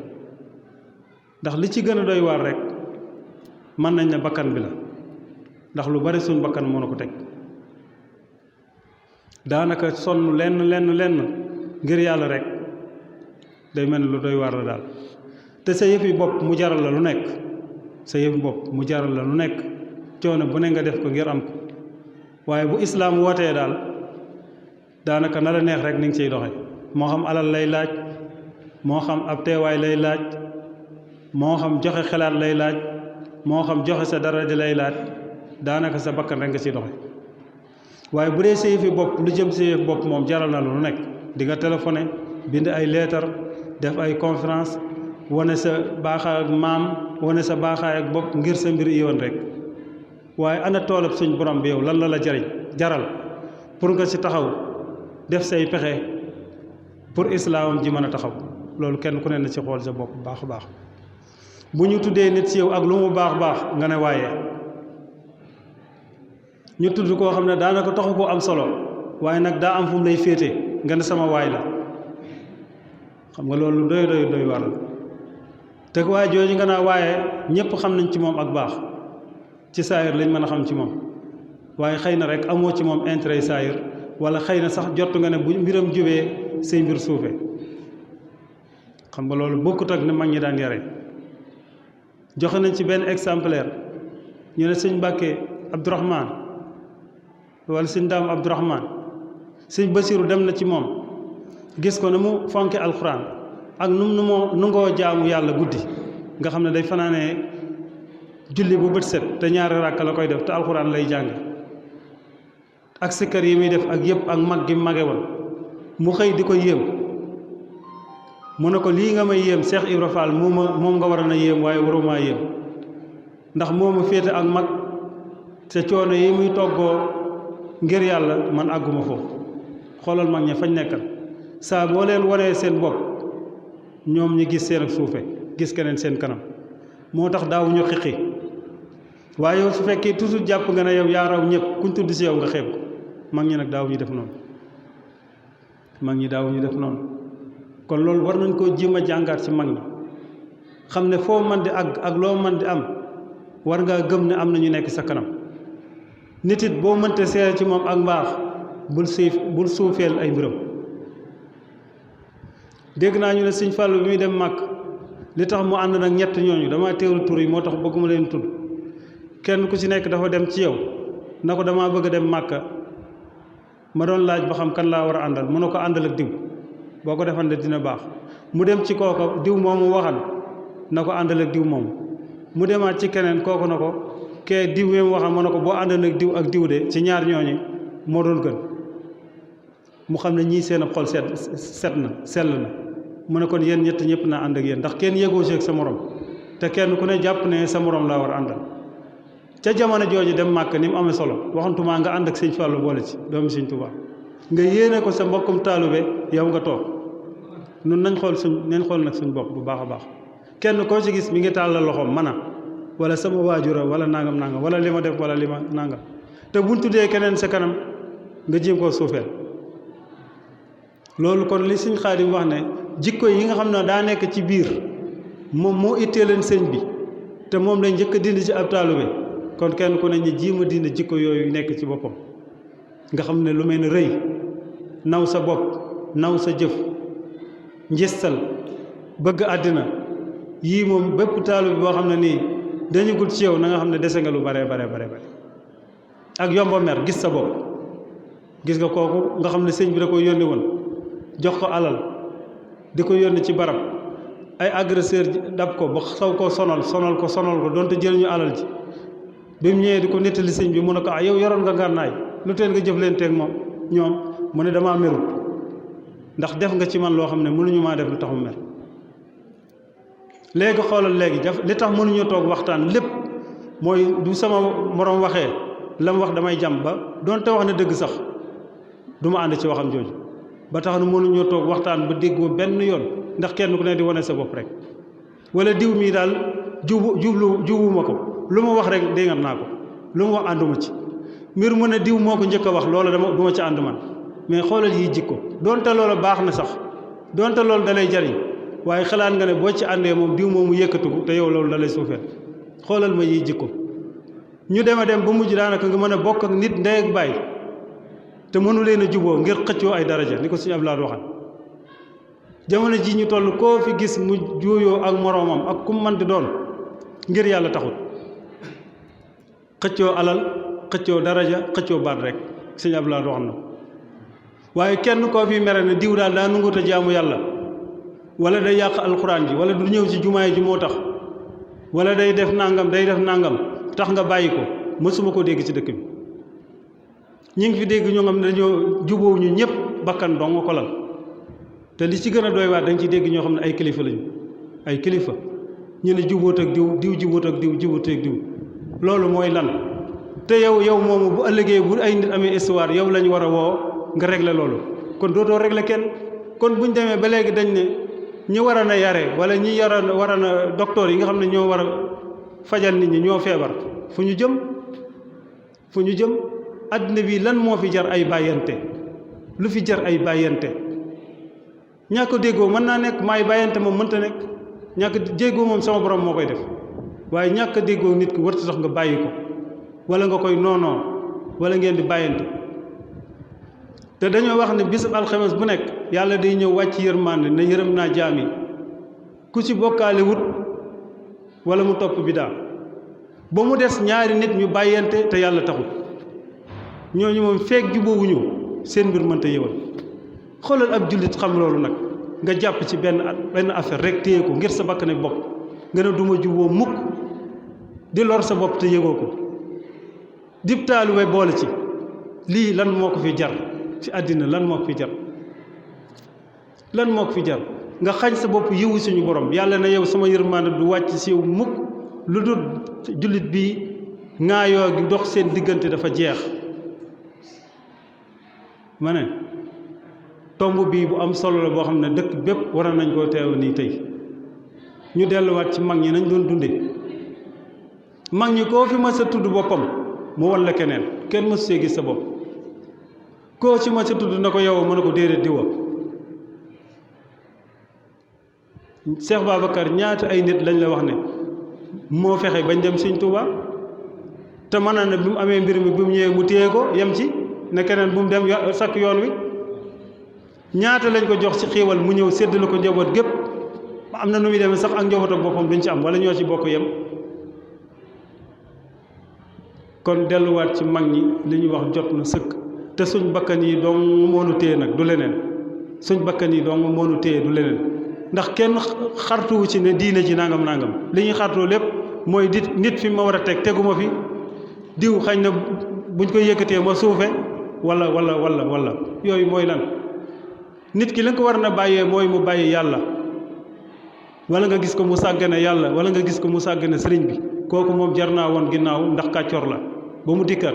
Speaker 5: ndax li ci gën a doy waar rek mën nañ ne bakkan bi la ndax lu bari suñ bakkan moo na ko teg daanaka sonn lenn ngir yàlla rek day mel ni lu doy waar la daal te sa yëf yi bopp mu jaral la lu nekk sa yëf bopp mu jaral la lu nekk coono bu ne nga def ko ngir am ko waaye bu islaam wootee daal daanaka na la neex rek ni nga ciy doxe moo xam alal lay laaj moo xam ab teewaay lay laaj moo xam joxe xalaat lay laaj moo xam joxe sa dara di lay laaj daanaka sa bakkan rek nga ciy doxe waaye bu dee sa yëfi bopp lu jëm sa yëf bopp moom jaral na lu nekk di nga téléphoné bind ay leetar def ay conférence wane sa baaxaay ak maam wane sa baaxaay ak bopp ngir sa mbir yoon rek waaye ana toolab suñ borom bi yow lan la la jaral pour nga ci taxaw def say pexe pour islaamam ji mën a taxaw loolu kenn ku ne na ci xool sa bopp baax a baax bu ñu tuddee nit ci yow ak lu mu baax baax nga ne waaye ñu tudd koo xam ne daanaka taxu koo am solo waaye nag daa am fu mu lay féete nga ne sama waay la xam nga loolu doy waral te waaye jooju nga naa waaye ñëpp xam nañ ci moom ak baax ci saayir lañ mën a xam ci moom waaye xëy na rek amoo ci moom intérêt saayir wala xëy na sax jot nga ne bu mbiram jubee say mbir suufe xam nga loolu bokkut ak ne mag ñi daan yare joxe nañ ci benn exemplaire ñu ne sëñ Mbàkke Abdourahman wala sëñ Daam Abdourahman sëñ Basiru dem na ci moom gis ko ne mu fonke alxuraan ak nu ngoo jaamu yàlla guddi nga xam ne day fanaanee julli bu bët set te ñaari ràkk la koy def te alxuraan lay jàng ak sikkar yi muy def ak yëpp ak mag gi mage woon mu xëy di ko yéem mu ne ko lii nga may yéem Cheikh Ibra Fall moom nga war a na yéem waaye warumaa yéem ndax moomu féete ak mag te coono yi muy toggoo ngir yàlla man àgguma foofu xoolal mag ña fañ nekkal saa boo leen wanee seen bopp ñoom ñi gis seen ak suufe gis keneen seen kanam moo tax daawuñu xiqi waaye yow su fekkee toujours jàpp nga ne yow yaa raw ñëpp kuñ tudd si yow nga xeeb ko mag ñi nag daawuñu def noonu mag ñi daawuñu def noonu kon loolu war nañ koo jéem a jàngaat ci mag ñi xam ne foo man di àgg ak loo man di am war ngaa gëm ne am na ñu nekk sa kanam nit it boo mënte seere ci moom ak mbaax bul suufeel ay mbiram dégg naa ñu ne sëñ Fàllu bi muy dem màkk li tax mu ànd nag ñett ñooñu dama teewul tur yi moo tax bëgguma leen tudd kenn ku ci nekk dafa dem ci yow na ko damaa bëgg a dem màkka ma doon laaj ba xam kan laa war a àndal mu ne ko àndal ak diw boo ko defan de dina baax mu dem ci kooko diw moomu waxan na ko àndal ak diw moomu mu demaat ci keneen kooku na ko kee diw moomu waxan mu ne ko boo àndal ak diw de ci ñaar ñooñu moo doon gën mu xam ne ñii seen xol set na sell na mu ne kon yéen ñett ñëpp naa ànd ak yéen ndax kenn yëgoo ci ak sa morom te kenn ku ne jàpp ne sa morom laa war a àndal ca jamono jooju dem màkk ni mu amee solo waxantumaa nga ànd ak sëñ Fallou boole ci doomu sëñ Tuubaa nga yéene ko sa mbokkum taalube yow nga toog nun nañ xool nag suñ bopp bu baax a baax kenn koo ci gis mi ngi tàllal loxoom mana wala sama waajura wala nangam wala li ma def wala li ma nangam te buñ tuddee keneen sa kanam nga jéem koo suufeel loolu kon li sëñ Xaadim wax ne jikko yi nga xam ne daa nekk ci biir moom moo ittee leen sëñ bi te moom lañ njëkk a dindi ci ab taalube kon kenn ku ne ñu jiima dindi jikko yooyu nekk ci boppam nga xam ne lu mel ne rëy naw sa bopp naw sa jëf njistal bëgg àddina yii moom bépp taalube boo xam ne nii dañu gul ci yow na nga xam ne dese nga lu bare ak yomba mer gis sa bopp gis nga kooku nga xam ne sëñ bi da koy yónni woon jox ko alal di ko yónni ci barab ay agresseur dab ko ba saw koo sonal ko doonte jël ñu alal ji bi mu ñëwee di ko nettali sëñ bi mu ne ko yow yoroon nga ngànnaay lu teen nga jëf leen teeg moom ñoom mu ne damaa merut ndax def nga ci man loo xam ne mënuñu maa def lu tax mu mer léegi xoolal léegi li tax mënuñu toog waxtaan lépp mooy du sama morom waxee la mu wax damay jàmm ba doonte wax na dëgg sax du ma ànd ci waxam jooju ba tax na mënuñoo toog waxtaan ba déggoo benn yoon ndax kenn ku ne di wane sa bopp rek wala diw mii daal jubuwuma ko lu ma wax rek dégg naa ko lu ma wax ànduma ci mbir mu ne diw moo ko njëkk a wax loola du ma ci ànd man mais xoolal yi jikko doonte loola baax na sax doonte loolu dalay jariñ waaye xalaat nga ne boo ci àndee moom diw moomu yëkkatuko te yow loolu dalay suufeel xoolal ma yi jikko ñu dem ba mujj daanaka nga mën a bokk ak nit ndey ak baay te mënu leen a juboo ngir xëccoo ay daraja ni ko suñu Abdoulaye waxal jamono ji ñu toll koo fi gis mu juuyoo ak moroomam ak kum man di doon ngir yàlla taxut xëccoo alal xëccoo daraja xëccoo baat rek sëñ Abdoulaye wax na waaye kenn koo fi mere ne diw daal daa nangut a jaamu yàlla wala day yàq alxuraan ji wala du ñëw ci jumaay ji moo tax wala day def nangam tax nga bàyyi ko mësuma ko dégg ci dëkk bi ñu ngi fi dégg ñoo xam ne dañoo jubóow ñu ñëpp bakkan dong nga ko lal te li ci gën a doy waat dañ ci dégg ñoo xam ne ay kilifa lañu ay kilifa ñu ne jubóot ak diw jubóot ak diw loolu mooy lan te yow moomu bu ëllëgee bu ay nit amee histoire yow lañu war a woo nga régler loolu kon dootoo régler kenn kon buñ demee ba léegi dañ ne ñi war a na yare wala ñi war a na docteur yi nga xam ne ñoo war a fajal nit ñi ñoo feebar fu ñu jëm àddina bi lan moo fi jar ay bàyyante lu fi jar ay bàyyante ñàkk déggoo mën naa nekk maay bàyyante moom mënta nekk ñàkk déggoo moom sama borom moo koy def waaye ñàkk déggoo nit ki warta tax nga bàyyi ko wala nga koy noonoo wala ngeen di bàyyante te dañoo wax ne bisub alxames bu nekk yàlla day ñëw wàcc yërmande ne yërëm naa jaam yi ku ci bokkaale wut wala mu topp bidaa ba mu des ñaari nit ñu bàyyante te yàlla taxul ñooñu moom feek jubóowuñu seen mbir mënta yëwal xoolal ab jullit xam loolu nag nga jàpp ci benn affaire rek téye ko ngir sa bakkane bopp nga ne duma juboo mukk di lor sa bopp te yëgoo ko dib taalibe boole ci lii lan moo ko fi jar ci àddina lan moo ko fi jar nga xañ sa bopp yiwu suñu borom yàlla na yow sama yërmande du wàcc si yow mukk lu dul jullit bi ŋaayoo gi dox seen diggante dafa jeex ma ne tomb bii bu am solo la boo xam ne dëkk bépp war nañ koo teew nii tey ñu delluwaat ci mag ñi nañ doon dunde mag ñi koo fi mës a tudd boppam mu wan la keneen kenn mës see gis sa bopp koo ci mës a tudd na ko yow mën a ko déedéet diwa Cheikh Babacar ñaata ay nit lañ la wax ne moo fexe bañ dem Sëñ Tuubaa te mën na ne bi mu amee mbir mi bi mu ñëwee mu téye ko yem ci ne keneen bu mu dem sakk yoon wi ñaata lañ ko jox ci xiiwal mu ñëw séddale ko njaboot gépp am na nu muy demee sax ak njaboot ak boppam duñ ci am wala ñoo ci bokk yem kon delluwaat ci mag ñi li ñu wax jot na sëkk te suñ bakkan yi dong moonu téye nag du leneen suñ bakkan yi dong moonu téye du leneen ndax kenn xartuwu ci ne diine ji nangam li ñuy xartoo lépp mooy nit fi ma war a teguma fi diw xañ na buñ koy yëkkatee ma suufe wala yooyu mooy lan nit ki la ko war na bàyyee mooy mu bàyyi yàlla wala nga gis ko mu sàggane yàlla wala nga gis ko mu sàggane sëriñ bi kooku moom jar naa woon ginnaaw ndax kàccoor la ba mu dikkaat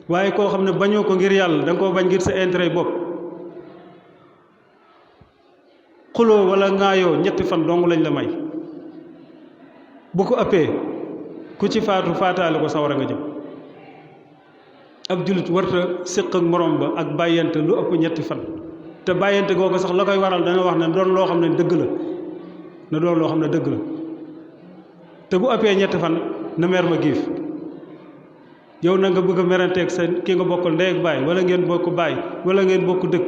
Speaker 5: waaye koo xam ne bañoo ko ngir yàlla da nga koo bañ ngir sa intérêt bopp xuloo wala ŋaayoo ñetti fan dong lañ la may bu ko ëppee ku ci faataale ko sawara nga jëm ab jullit warta séq ak morom ba ak bàyyante lu ëpp ñetti fan te bàyyante googu sax la koy waral dana wax ne doon loo xam ne dëgg la te bu ëppee ñetti fan na mer ma giif yow na nga bëgg a meranteeg sa ki nga bokkal ndey ak baay wala ngeen bokk baay wala ngeen bokk dëkk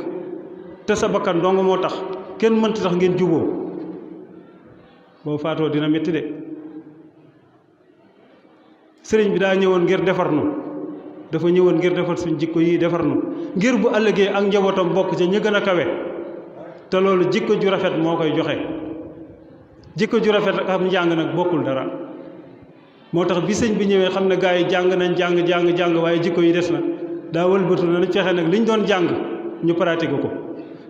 Speaker 5: te sa bakkan dong moo tax kenn mënti tax ngeen juboo boo faatoo dina métti de sëriñ bi daa ñëwoon ngir defar nu dafa ñëwoon ngir defar suñ jikko yi defar nu ngir bu ëllëgee ak njabootam bokk ca ña gën a kawe te loolu jikko ju rafet moo koy joxe jikko ju rafet ak am njàng nag bokkul dara moo tax bi sëñ bi ñëwee xam ne gaa yi jàng nañ jàng waaye jikko yi des na daa wëlbatu na nañ fexe nag liñ doon jàng ñu pratiquer ko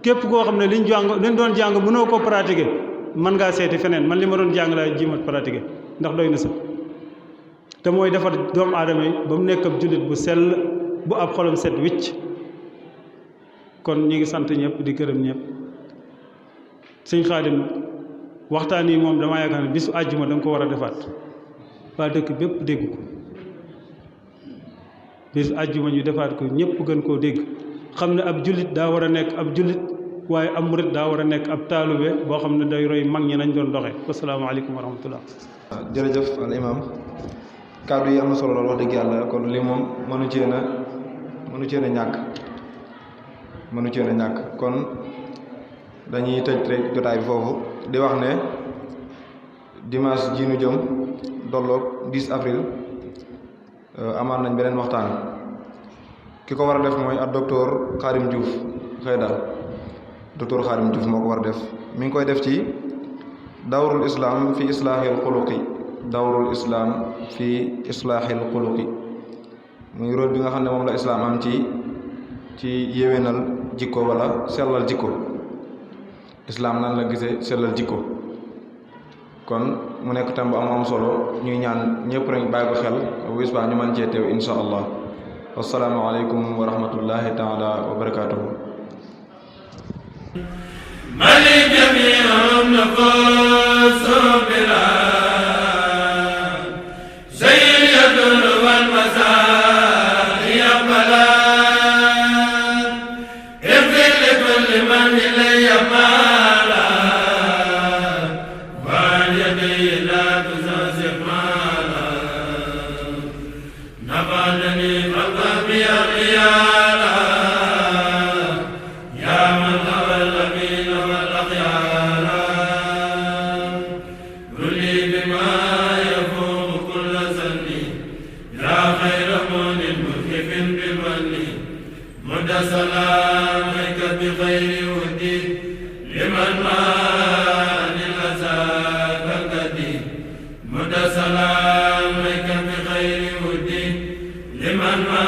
Speaker 5: képp koo xam ne liñ doon jàng mënoo ko pratiquer mën ngaa seeti feneen man li ma doon jàng laa jiima pratiquer ndax doy na sax te mooy defar doomu aadama yi ba mu nekk ab jullit bu sell bu ab xolam set wicc kon ñi ngi sant ñëpp di gërëm ñëpp sëñ Xaadim waxtaan yi moom damaa yaakaar ne bisu àjjuma da nga ko war a defaat waa dëkk bépp dégg ko bisu àjjuma ñu defaat ko ñëpp gën koo dégg xam ne ab jullit daa war a nekk ab jullit waaye am murit daa war a nekk ab taalube boo xam ne day roy mag ñi nañ doon doxee wasalaamaaleykum wa rahmatullah.
Speaker 2: jërëjëf al imam kàddu yi am na solo lool wax dëgg yàlla kon li moom mënu cee na ñàkk kon dañuy tëj rek jotaay bi foofu di wax ne dimanche ji nu jëm dolloog 10 avril amaan nañ beneen waxtaan ki ko war a def mooy ak docteur Khadim Diouf Xaydar docteur Khadim Diouf moo ko war a def mi ngi koy def ci dawrul islam fi islaahil xuluqi dawrul islam fi islaahil xuluqi muy rôle bi nga xam ne moom la islaam am ci yéwénal jikko wala sellal jikko islaam nan la gisee sellal jikko kon mu nekk tam bu am solo ñuy ñaan ñëpp rek bàyyi ko xel bis baa ñu mën cee teew insha allah wassalaamu aleykum wa rahmatullahi taala wa barakatuhu
Speaker 1: mali jami'un nafus bila sayyidun wal masaya bala ifil kulli man ilayya mala wa yadi la tuzasif mala nabadani qalbi al-iyala ya man awal amin wal akhyar kulli bima yafuq kull zanni ya khayra munin mukifin bimanni mudda salamika bi khayri wudi liman ma lil azab al-gadi mudda salamika bi khayri wudi liman ma